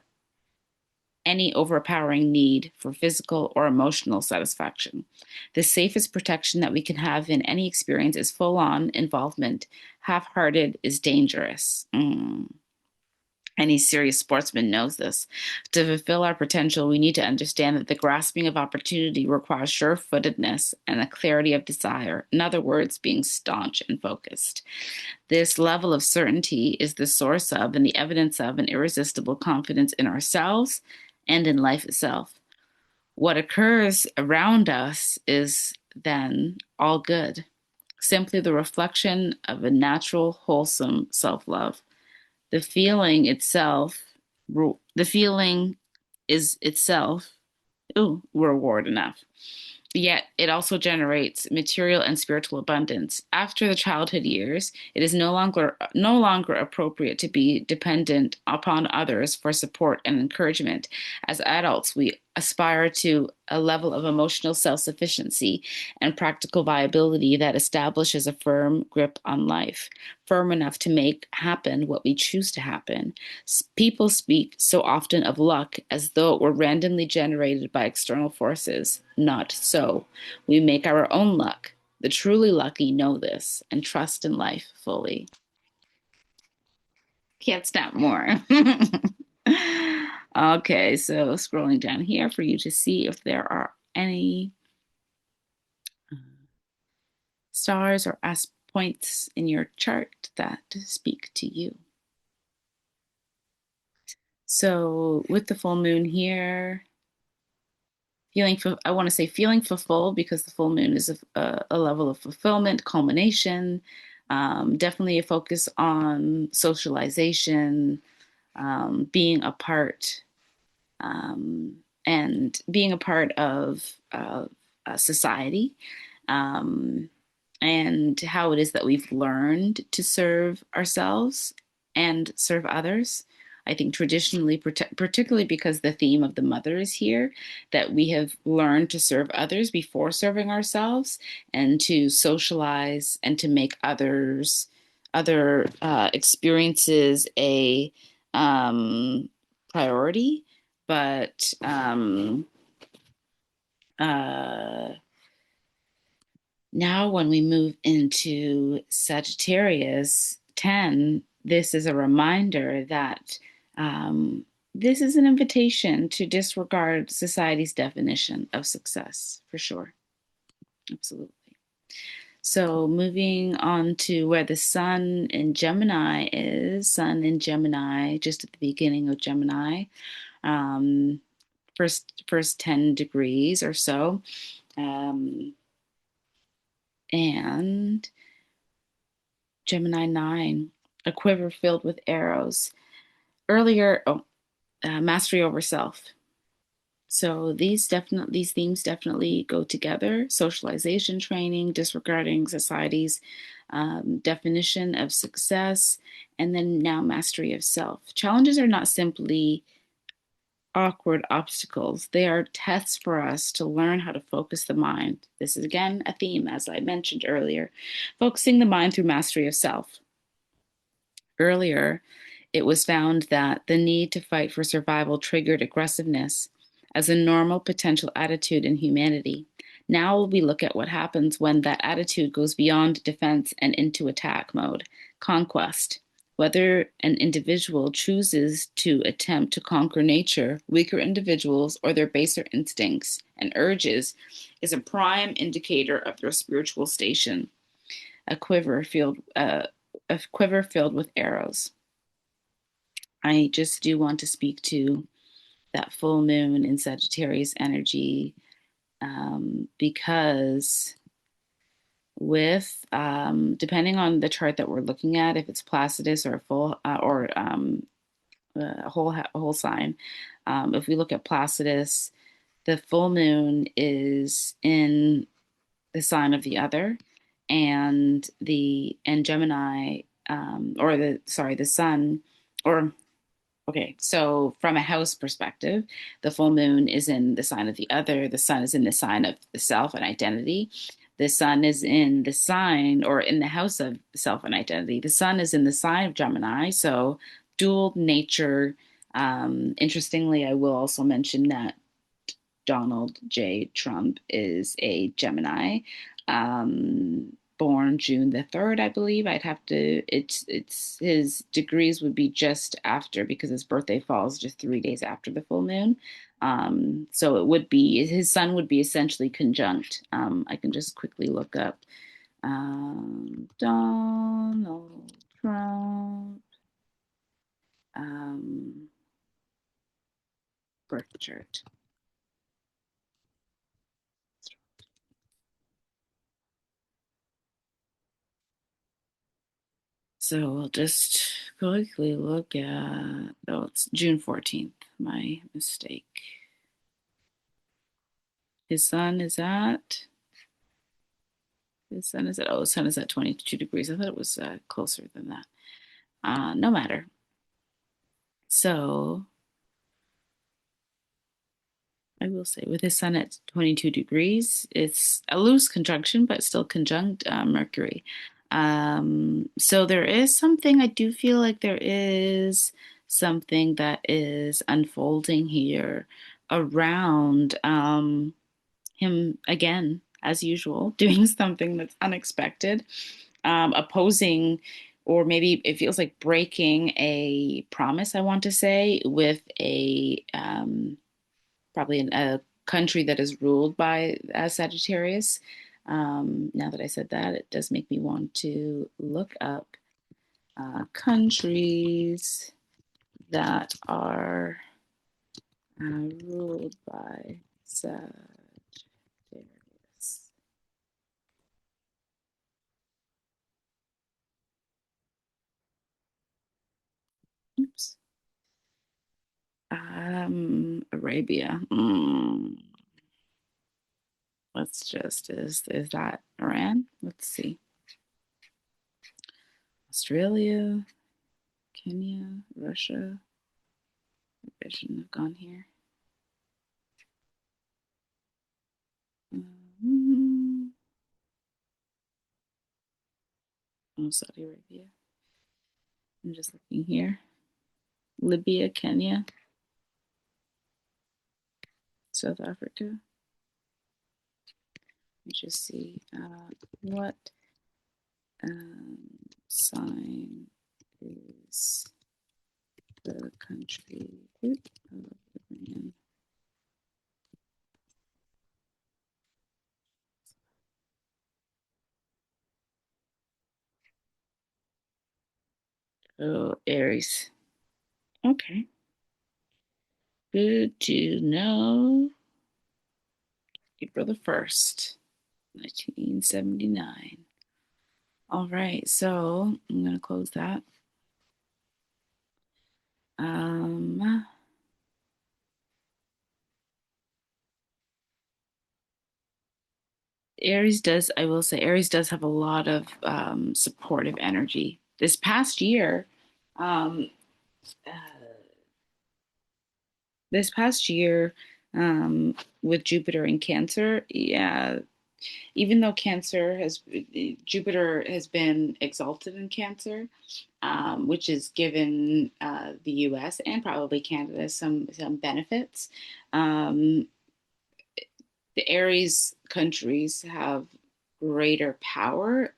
any overpowering need for physical or emotional satisfaction. The safest protection that we can have in any experience is full on involvement. Half hearted is dangerous. Any serious sportsman knows this. To fulfill our potential, we need to understand that the grasping of opportunity requires sure-footedness and a clarity of desire. In other words, being staunch and focused. This level of certainty is the source of and the evidence of an irresistible confidence in ourselves and in life itself. What occurs around us is then all good, simply the reflection of a natural, wholesome self-love. The feeling itself, the feeling is itself, reward enough. Yet it also generates material and spiritual abundance. After the childhood years, it is no longer appropriate to be dependent upon others for support and encouragement. As adults, we aspire to a level of emotional self-sufficiency and practical viability that establishes a firm grip on life, firm enough to make happen what we choose to happen. People speak so often of luck as though it were randomly generated by external forces. Not so. We make our own luck. The truly lucky know this and trust in life fully. Can't stop more. Okay, so scrolling down here for you to see if there are any stars or points in your chart that speak to you. So with the full moon here, I want to say feeling fulfilled, because the full moon is a level of fulfillment, culmination, definitely a focus on socialization, being a part, and being a part of society, um, and how it is that we've learned to serve ourselves and serve others. I think traditionally, particularly because the theme of the mother is here, that we have learned to serve others before serving ourselves, and to socialize and to make other experiences a priority. But uh, now, when we move into Sagittarius 10, this is a reminder that this is an invitation to disregard society's definition of success, for sure. Absolutely. So, moving on to where the sun in Gemini is, sun in Gemini, just at the beginning of Gemini, um, first 10 degrees or so. And Gemini 9, a quiver filled with arrows. Earlier, mastery over self. So these themes definitely go together: socialization training, disregarding society's definition of success, and then now mastery of self. Challenges are not simply awkward obstacles. They are tests for us to learn how to focus the mind. This is again a theme, as I mentioned earlier, focusing the mind through mastery of self. Earlier, it was found that the need to fight for survival triggered aggressiveness as a normal potential attitude in humanity. Now we look at what happens when that attitude goes beyond defense and into attack mode, conquest. Whether an individual chooses to attempt to conquer nature, weaker individuals, or their baser instincts and urges is a prime indicator of their spiritual station. A quiver filled, a quiver filled with arrows. I just do want to speak to that full moon in Sagittarius energy, because with depending on the chart that we're looking at, if it's Placidus or a full or a whole sign, if we look at Placidus, the full moon is in the sign of the other, and Gemini, or the sun, or okay, so from a house perspective, the full moon is in the sign of the other. The sun is in the sign of the self and identity. The sun is in the sign, or in the house of self and identity. The sun is in the sign of Gemini, so dual nature. Interestingly, I will also mention that Donald J. Trump is a Gemini, born June the 3rd, I believe. I'd have to, it's his degrees would be just after, because his birthday falls just 3 days after the full moon. So it would be, his sun would be essentially conjunct. I can just quickly look up Donald Trump birth chart. So we'll just quickly look at, oh, it's June 14th, my mistake. His sun is at, his sun is at 22 degrees. I thought it was closer than that. No matter. So I will say, with his sun at 22 degrees, it's a loose conjunction, but still conjunct Mercury. So there is something, I do feel like there is something that is unfolding here around him, again, as usual, doing something that's unexpected, opposing, or maybe it feels like breaking a promise, I want to say, with a probably in a country that is ruled by Sagittarius. Now that I said that, it does make me want to look up countries that are ruled by Sagittarius. Oops. Arabia. Let's just, is that Iran? Let's see. Australia, Kenya, Russia. I shouldn't have gone here. Oh, Saudi Arabia. I'm just looking here. Libya, Kenya, South Africa. Let me just see what sign is the country of Iran. Oh, Aries. Okay. Good to know. April the 1st, 1979. All right, so I'm going to close that. Aries does, I will say, Aries does have a lot of supportive energy. This past year, um, uh, this past year, with Jupiter in Cancer, yeah, even though Jupiter has been exalted in Cancer, which has given the US and probably Canada some benefits. Um, the Aries countries have greater power,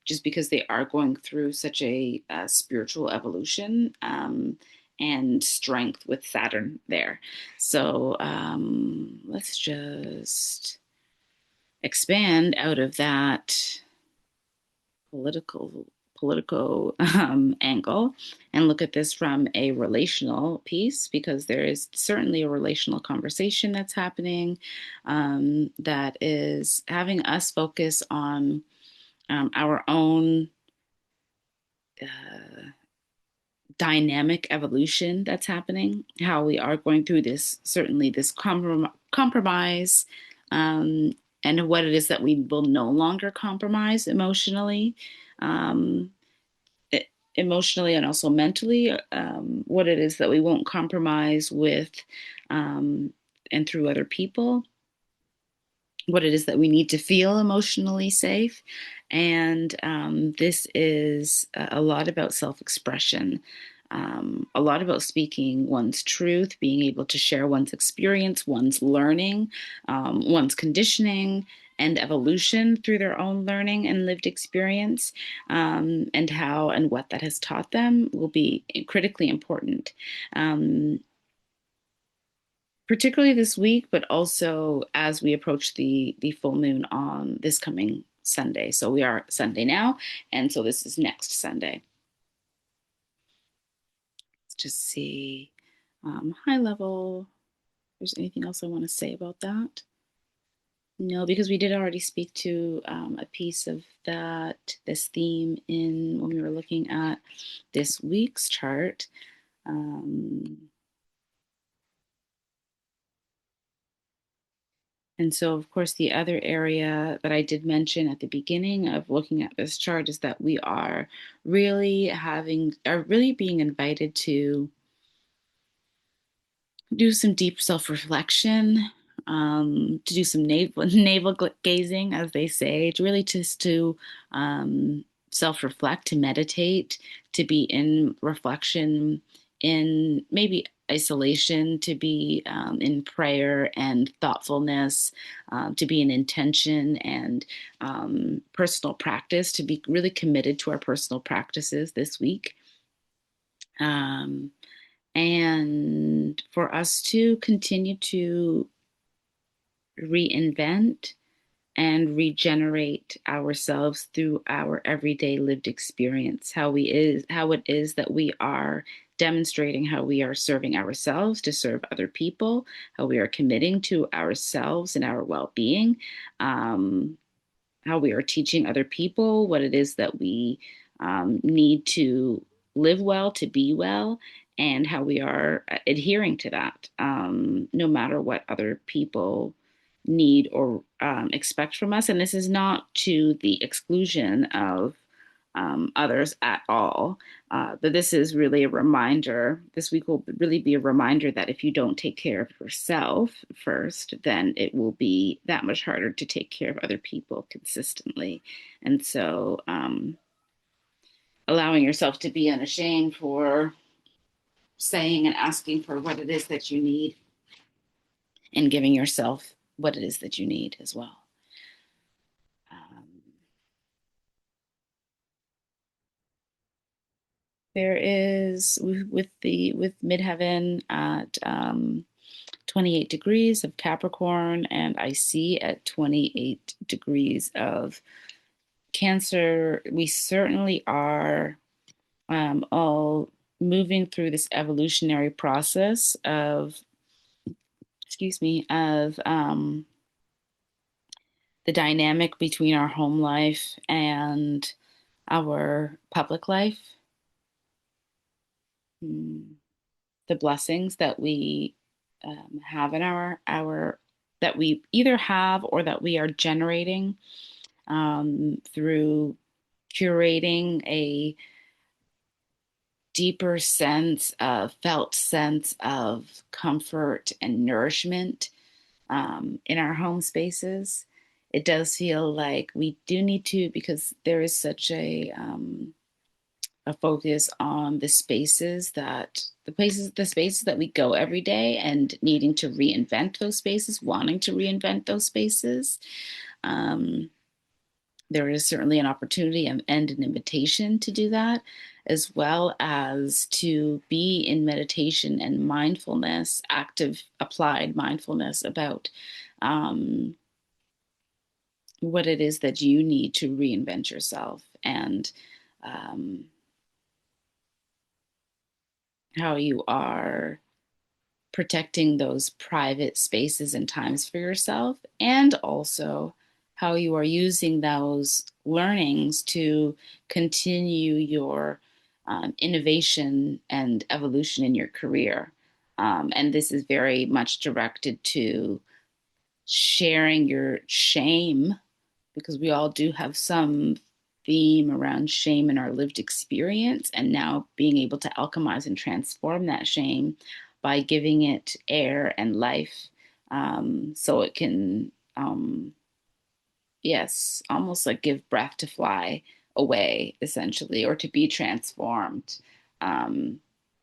just because they are going through such a spiritual evolution, and strength with Saturn there. So let's just expand out of that political angle and look at this from a relational piece, because there is certainly a relational conversation that's happening, that is having us focus on our own uh, dynamic evolution that's happening, how we are going through this, certainly this compromise, um, and what it is that we will no longer compromise emotionally, um, emotionally and also mentally, what it is that we won't compromise with, and through other people, what it is that we need to feel emotionally safe. And this is a lot about self expression, a lot about speaking one's truth, being able to share one's experience, one's learning, one's conditioning, and evolution through their own learning and lived experience, and how and what that has taught them will be critically important. Particularly this week, but also as we approach the full moon on this coming Sunday. So we are Sunday now, and so this is next Sunday. Let's just see, high level. If there's anything else I want to say about that? No, because we did already speak to a piece of this theme in when we were looking at this week's chart. And so, of course, the other area that I did mention at the beginning of looking at this chart is that we are really being invited to do some deep self-reflection, to do some navel gazing, as they say, to really just to self-reflect, to meditate, to be in reflection, in maybe isolation, to be in prayer and thoughtfulness, to be in intention and personal practice, to be really committed to our personal practices this week. And for us to continue to reinvent and regenerate ourselves through our everyday lived experience, how it is that we are demonstrating how we are serving ourselves to serve other people, how we are committing to ourselves and our well-being, how we are teaching other people what it is that we need to live well, to be well, and how we are adhering to that, no matter what other people need or expect from us. And this is not to the exclusion of others at all. But this is really a reminder. This week will really be a reminder that if you don't take care of yourself first, then it will be that much harder to take care of other people consistently. And so, allowing yourself to be unashamed for saying and asking for what it is that you need and giving yourself what it is that you need as well. There is with midheaven at 28 degrees of Capricorn, and I see at 28 degrees of Cancer. We certainly are all moving through this evolutionary process of, excuse me, of the dynamic between our home life and our public life. The blessings that we have in our that we either have or that we are generating through curating a deeper felt sense of comfort and nourishment in our home spaces. It does feel like we do need to, because there is such a focus on the spaces that we go every day, and needing to reinvent those spaces, wanting to reinvent those spaces. There is certainly an opportunity and an invitation to do that, as well as to be in meditation and mindfulness, active applied mindfulness about what it is that you need to reinvent yourself, and how you are protecting those private spaces and times for yourself, and also how you are using those learnings to continue your innovation and evolution in your career. And this is very much directed to sharing your shame, because we all do have some theme around shame in our lived experience, and now being able to alchemize and transform that shame by giving it air and life, so it can, yes, almost like give breath to fly away, essentially, or to be transformed, and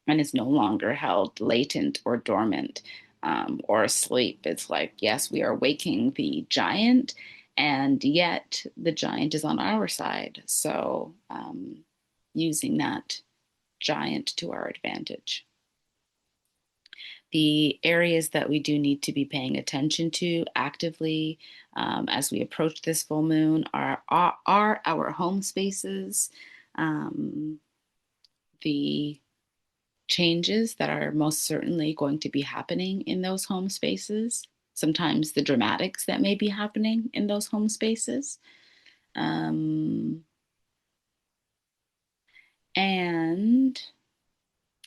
is no longer held latent or dormant, or asleep. It's like, yes, we are waking the giant, and yet the giant is on our side. So, using that giant to our advantage. The areas that we do need to be paying attention to actively as we approach this full moon are our home spaces, the changes that are most certainly going to be happening in those home spaces, sometimes the dramatics that may be happening in those home spaces, and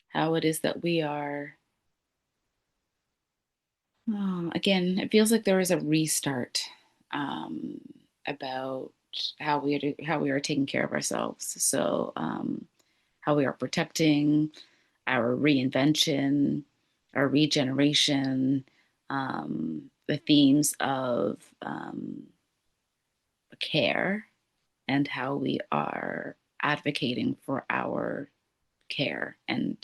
how it is that we are. Again, it feels like there is a restart about how we are taking care of ourselves. So, how we are protecting our reinvention, our regeneration, the themes of care, and how we are advocating for our care, and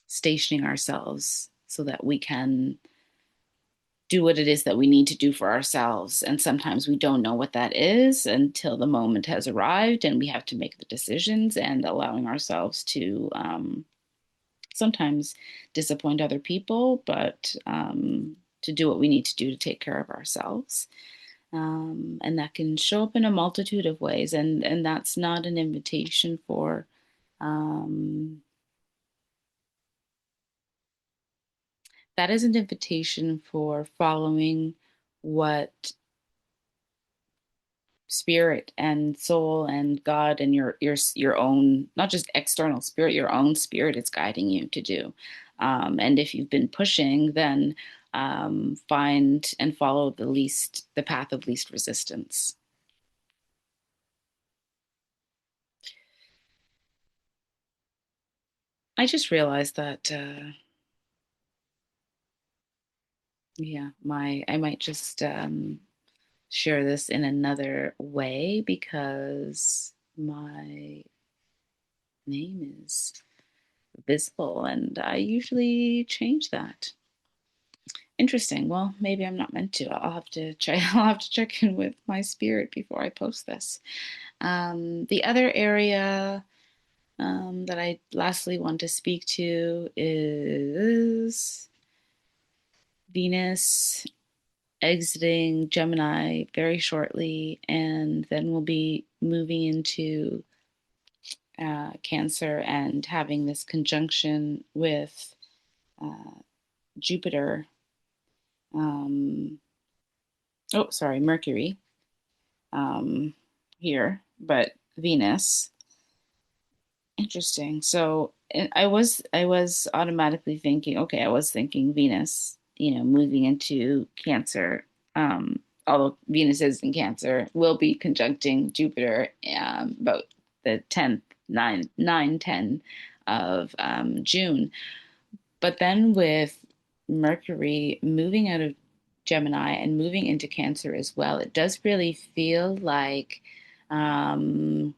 stationing ourselves so that we can do what it is that we need to do for ourselves. And sometimes we don't know what that is until the moment has arrived and we have to make the decisions, and allowing ourselves to sometimes disappoint other people, but to do what we need to do to take care of ourselves. And that can show up in a multitude of ways. And that's not an invitation for Um, that is an invitation for following what spirit and soul and God and your own, not just external spirit, your own spirit is guiding you to do. And if you've been pushing, then find and follow the path of least resistance. I just realized that yeah, I might just share this in another way because my name is visible and I usually change that. Interesting. Well, maybe I'm not meant to. I'll have to check. I'll have to check in with my spirit before I post this. The other area that I lastly want to speak to is Venus exiting Gemini very shortly, and then we'll be moving into Cancer and having this conjunction with uh, Jupiter. Um, oh, sorry, Mercury um, here, but Venus. Interesting. So I was automatically thinking, okay, I was thinking Venus, moving into Cancer. Although Venus is in Cancer, will be conjuncting Jupiter about the 10th, 10 of June. But then with Mercury moving out of Gemini and moving into Cancer as well, it does really feel like um,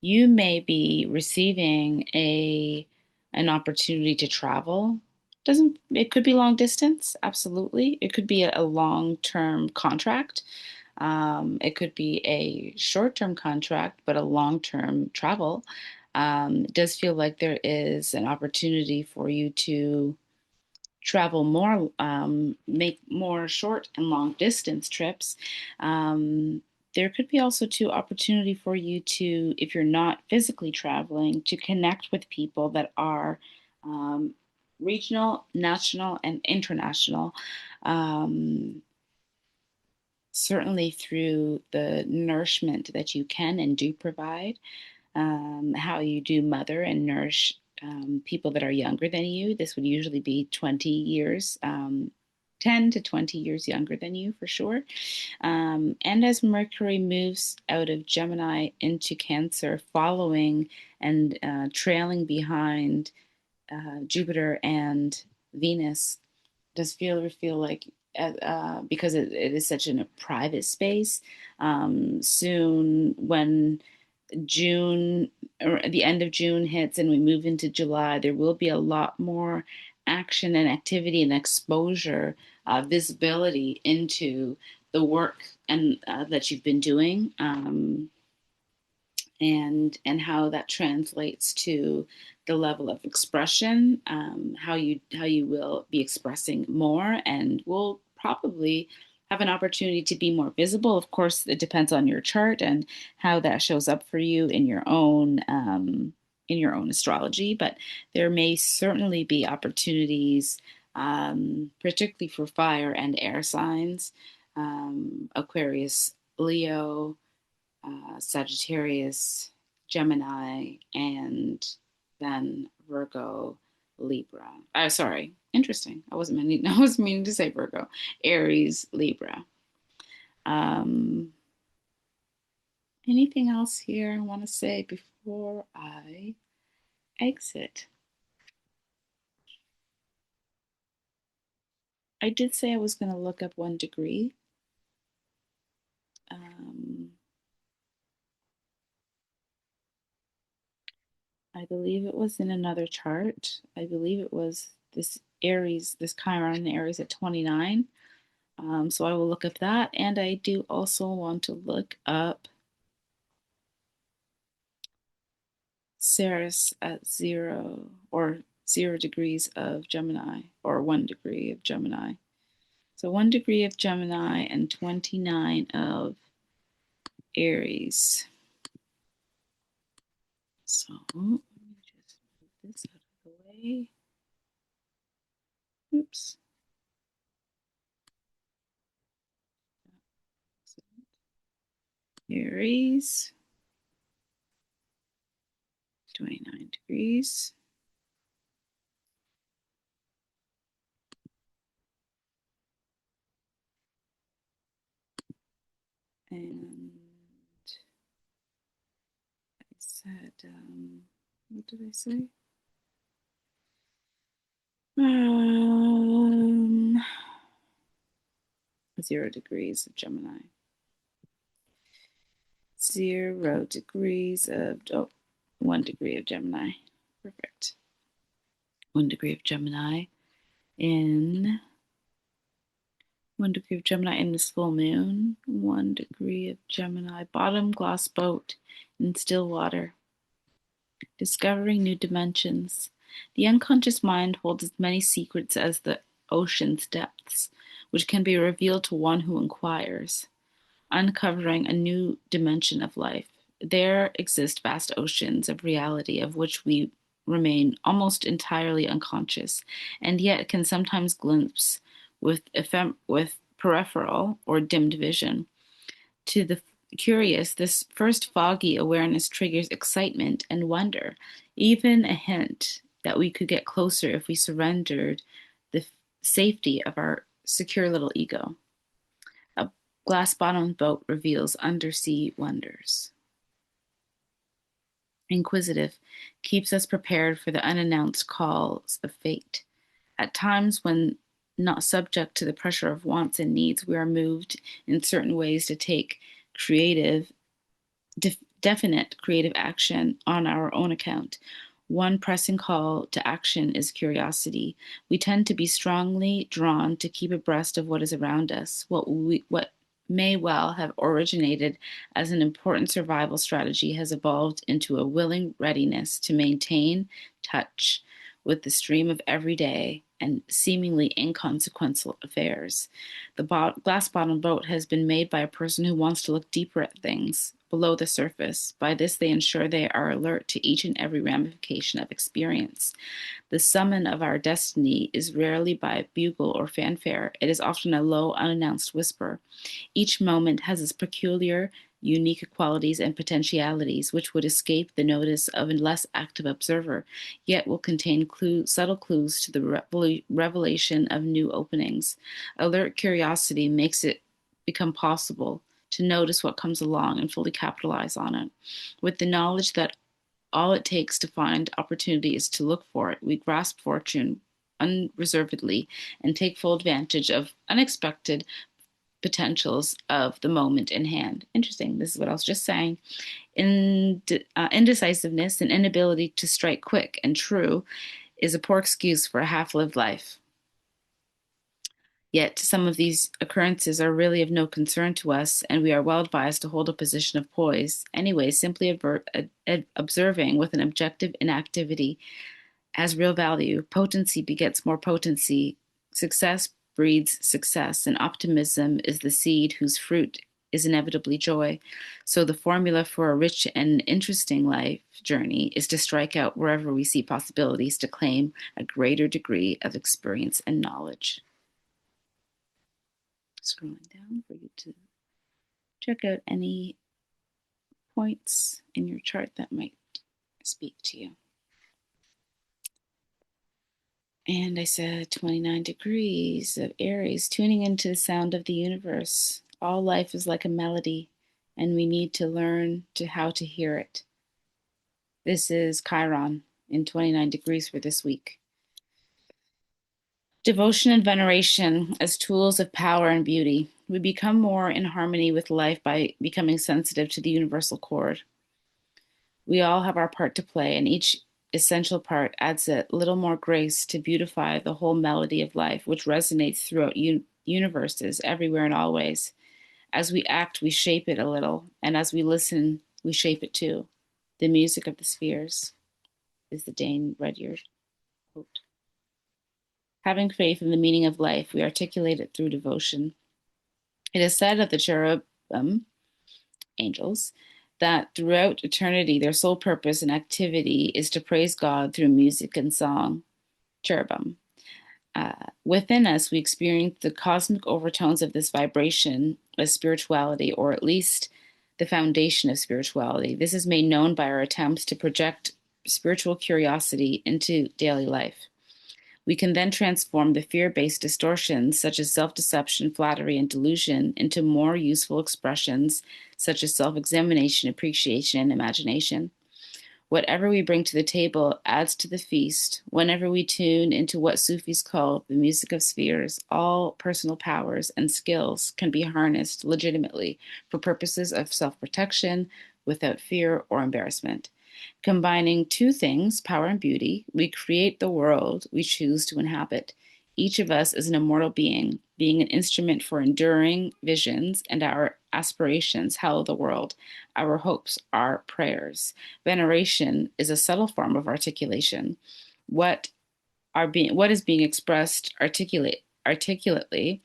you may be receiving a an opportunity to travel. Doesn't it could be long distance, absolutely. It could be a long-term contract. It could be a short-term contract, but a long-term travel. It does feel like there is an opportunity for you to travel more, make more short and long distance trips. There could be also too opportunity for you to, if you're not physically traveling, to connect with people that are um, regional, national, and international. Um, Certainly through the nourishment that you can and do provide, how you do mother and nourish people that are younger than you. This would usually be 20 years, 10 to 20 years younger than you for sure. And as Mercury moves out of Gemini into Cancer, following and trailing behind Jupiter and Venus, does feel like because it is such a private space. Soon, when June or the end of June hits and we move into July, there will be a lot more action and activity and exposure, visibility into the work and that you've been doing. And how that translates to the level of expression, how you will be expressing more, and will probably have an opportunity to be more visible. Of course, it depends on your chart and how that shows up for you in your own astrology. But there may certainly be opportunities, particularly for fire and air signs, Aquarius, Leo, Sagittarius, Gemini, and then Virgo, Libra. Sorry, interesting. I wasn't meaning. I wasn't meaning to say Virgo. Aries, Libra. Um, Anything else here I want to say before I exit? I did say I was going to look up 1 degree. Um, I believe it was in another chart. I believe it was this Aries, this Chiron Aries at 29. So I will look up that. And I do also want to look up Ceres at 0 degrees of Gemini, or 1 degree of Gemini. So 1 degree of Gemini and 29 of Aries. So let me just move this out of the way. Oops. Aries, 29 degrees. And I said, what did I say? 0 degrees of Gemini. 0 degrees of, 1 degree of Gemini. Perfect. 1 degree of Gemini in 1 degree of Gemini in this full moon. 1 degree of Gemini, bottom glass boat in still water. Discovering new dimensions. The unconscious mind holds as many secrets as the ocean's depths, which can be revealed to one who inquires. Uncovering a new dimension of life. There exist vast oceans of reality of which we remain almost entirely unconscious, and yet can sometimes glimpse with peripheral or dimmed vision. To the curious, this first foggy awareness triggers excitement and wonder, even a hint that we could get closer if we surrendered the safety of our secure little ego. A glass-bottomed boat reveals undersea wonders. Inquisitive keeps us prepared for the unannounced calls of fate. At times when not subject to the pressure of wants and needs, we are moved in certain ways to take creative definite creative action on our own account. One pressing call to action is curiosity. We tend to be strongly drawn to keep abreast of what is around us, what may well have originated as an important survival strategy has evolved into a willing readiness to maintain touch with the stream of everyday and seemingly inconsequential affairs. The glass bottom boat has been made by a person who wants to look deeper at things below the surface. By this, they ensure they are alert to each and every ramification of experience. The summon of our destiny is rarely by bugle or fanfare. It is often a low, unannounced whisper. Each moment has its peculiar, unique qualities and potentialities which would escape the notice of a less active observer, yet will contain subtle clues to the revelation of new openings. Alert curiosity makes it become possible to notice what comes along and fully capitalize on it. With the knowledge that all it takes to find opportunity is to look for it, we grasp fortune unreservedly and take full advantage of unexpected potentials of the moment in hand. Interesting. This is what I was just saying. Indecisiveness and inability to strike quick and true is a poor excuse for a half-lived life. Yet some of these occurrences are really of no concern to us, and we are well advised to hold a position of poise. Anyway, simply observing with an objective inactivity has real value. Potency begets more potency. Success breeds success, and optimism is the seed whose fruit is inevitably joy. So the formula for a rich and interesting life journey is to strike out wherever we see possibilities to claim a greater degree of experience and knowledge. Scrolling down for you to check out any points in your chart that might speak to you. And I said 29 degrees of Aries, tuning into the sound of the universe. All life is like a melody, and we need to learn how to hear it. This is Chiron in 29 degrees for this week. Devotion and veneration as tools of power and beauty. We become more in harmony with life by becoming sensitive to the universal chord. We all have our part to play, and each essential part adds a little more grace to beautify the whole melody of life, which resonates throughout universes, everywhere and always. As we act, we shape it a little, and as we listen, we shape it too. The music of the spheres is the Dane Rudyard quote. Having faith in the meaning of life, we articulate it through devotion. It is said of the cherubim, angels, that throughout eternity, their sole purpose and activity is to praise God through music and song. Cherubim. Within us, we experience the cosmic overtones of this vibration of spirituality, or at least the foundation of spirituality. This is made known by our attempts to project spiritual curiosity into daily life. We can then transform the fear based distortions, such as self deception, flattery, and delusion, into more useful expressions, such as self examination, appreciation, and imagination. Whatever we bring to the table adds to the feast. Whenever we tune into what Sufis call the music of spheres, all personal powers and skills can be harnessed legitimately for purposes of self protection without fear or embarrassment. Combining two things, power and beauty, we create the world we choose to inhabit. Each of us is an immortal being an instrument for enduring visions, and our aspirations hallow the world. Our hopes are prayers. Veneration is a subtle form of articulation. What is being expressed articulately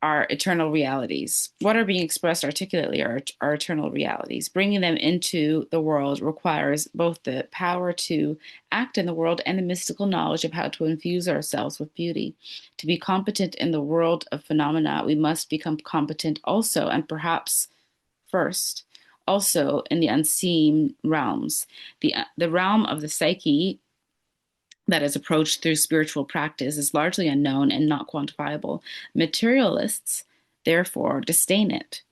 are eternal realities. What are being expressed articulately are eternal realities. Bringing them into the world requires both the power to act in the world and the mystical knowledge of how to infuse ourselves with beauty. To be competent in the world of phenomena, we must become competent also, and perhaps first, also in the unseen realms. The realm of the psyche that is approached through spiritual practice is largely unknown and not quantifiable. Materialists, therefore, disdain it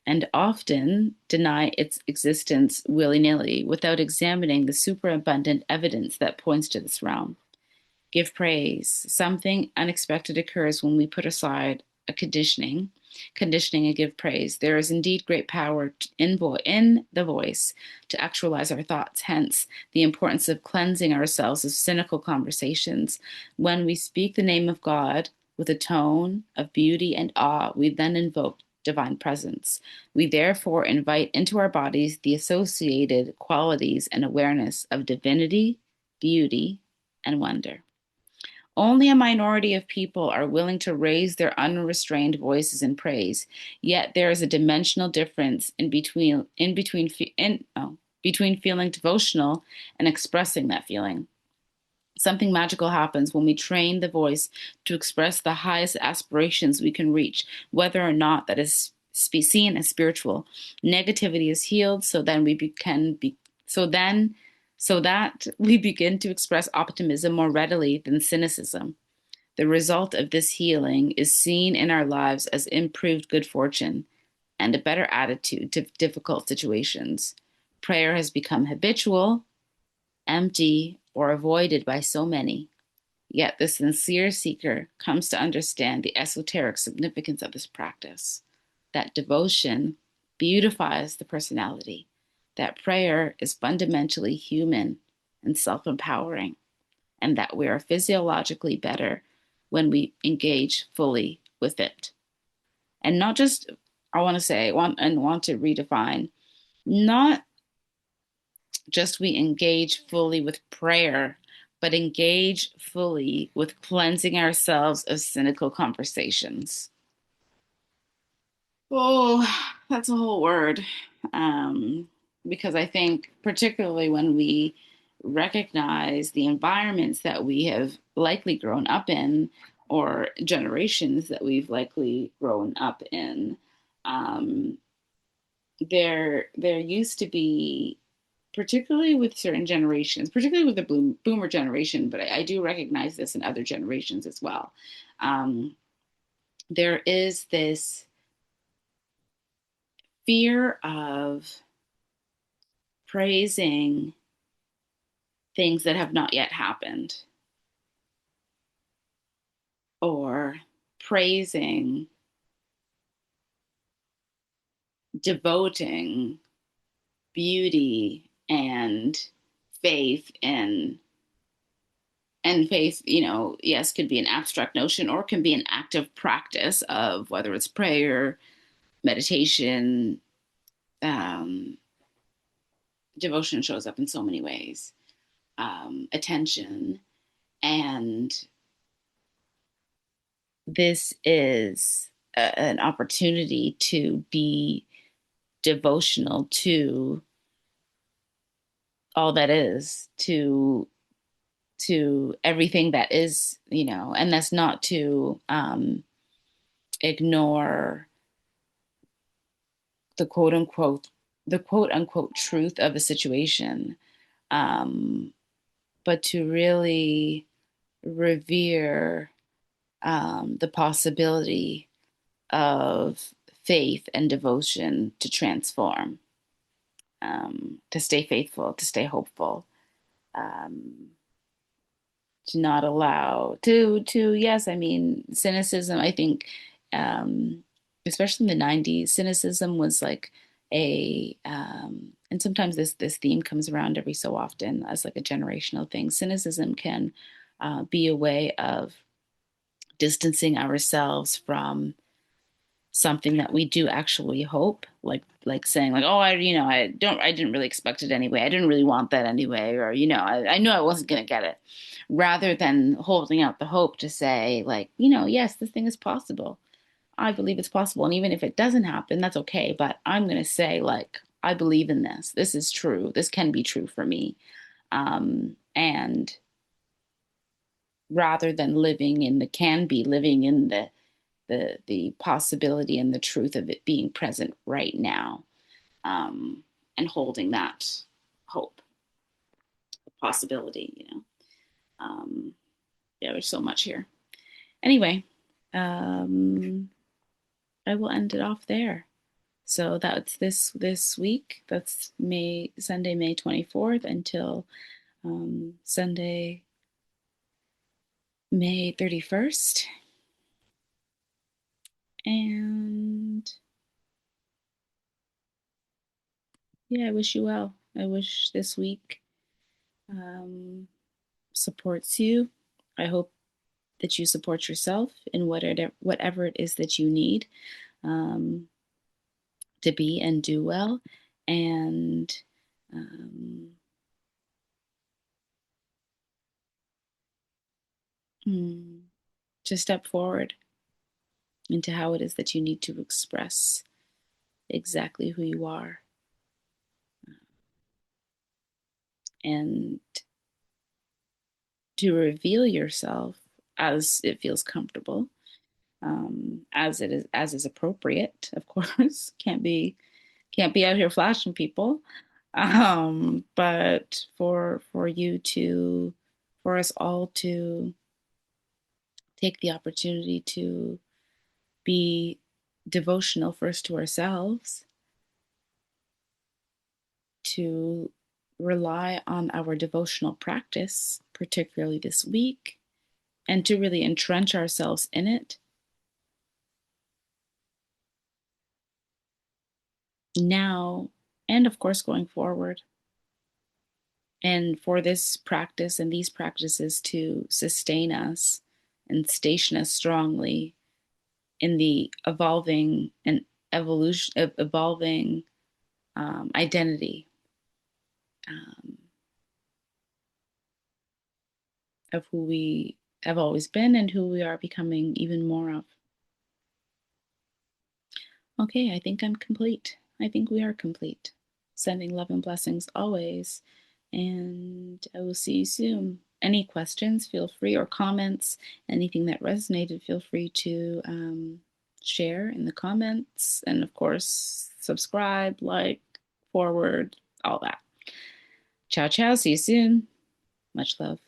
and often deny its existence willy nilly without examining the superabundant evidence that points to this realm. Give praise. Something unexpected occurs when we put aside a conditioning and give praise. There is indeed great power in the voice to actualize our thoughts, hence the importance of cleansing ourselves of cynical conversations. When we speak the name of God with a tone of beauty and awe, we then invoke divine presence. We therefore invite into our bodies the associated qualities and awareness of divinity, beauty, and wonder. Only a minority of people are willing to raise their unrestrained voices in praise. Yet there is a dimensional difference between feeling devotional and expressing that feeling. Something magical happens when we train the voice to express the highest aspirations we can reach, whether or not that is seen as spiritual. Negativity is healed, so that we begin to express optimism more readily than cynicism. The result of this healing is seen in our lives as improved good fortune and a better attitude to difficult situations. Prayer has become habitual, empty, or avoided by so many. Yet the sincere seeker comes to understand the esoteric significance of this practice, that devotion beautifies the personality, that prayer is fundamentally human and self empowering, and that we are physiologically better when we engage fully with it. And not just, I want to say, want to redefine, not just we engage fully with prayer, but engage fully with cleansing ourselves of cynical conversations. Oh, that's a whole word. Um, because I think, particularly when we recognize the environments that we have likely grown up in, or generations that we've likely grown up in, um, there used to be, particularly with certain generations, particularly with the boomer generation, but I do recognize this in other generations as well. Um, there is this fear of praising things that have not yet happened, or praising, devoting beauty and faith and faith, yes, could be an abstract notion or can be an active practice of whether it's prayer, meditation. um, Devotion shows up in so many ways. Attention. And this is an opportunity devotional to all that is, to everything that is, and that's not to ignore the quote unquote truth of a situation, um, but to really revere the possibility of faith and devotion to transform, to stay faithful, to stay hopeful, um, to not allow to yes, I mean cynicism. I think, um, especially in the '90s, cynicism was like and sometimes this theme comes around every so often as like a generational thing. Cynicism can be a way of distancing ourselves from something that we do actually hope, like saying like, oh, I didn't really expect it anyway, I didn't really want that anyway, or I knew I wasn't going to get it, rather than holding out the hope to say like, yes, this thing is possible, I believe it's possible, and even if it doesn't happen, that's okay, but I'm going to say like, I believe in this is true, this can be true for me, and rather than living in the can be, living in the possibility and the truth of it being present right now, um, and holding that hope, possibility. Yeah, there's so much here. Anyway, um, I will end it off there. So that's this week. That's Sunday, May 24th until Sunday, May 31st. And yeah, I wish you well. I wish this week um, supports you. I hope that you support yourself in whatever it is that you need um, to be and do well. And um, hmm, to step forward into how it is that you need to express exactly who you are, and to reveal yourself as it feels comfortable, as is appropriate. Of course, can't be out here flashing people, but for us all to take the opportunity to be devotional first to ourselves, to rely on our devotional practice, particularly this week, and to really entrench ourselves in it now, and of course going forward. And for this practice and these practices to sustain us and station us strongly in the evolving and evolving identity um, of who we have always been and who we are becoming even more of. Okay, I think I'm complete. I think we are complete. Sending love and blessings always. And I will see you soon. Any questions, feel free, or comments, anything that resonated, feel free to share in the comments. And of course, subscribe, like, forward, all that. Ciao, ciao. See you soon. Much love.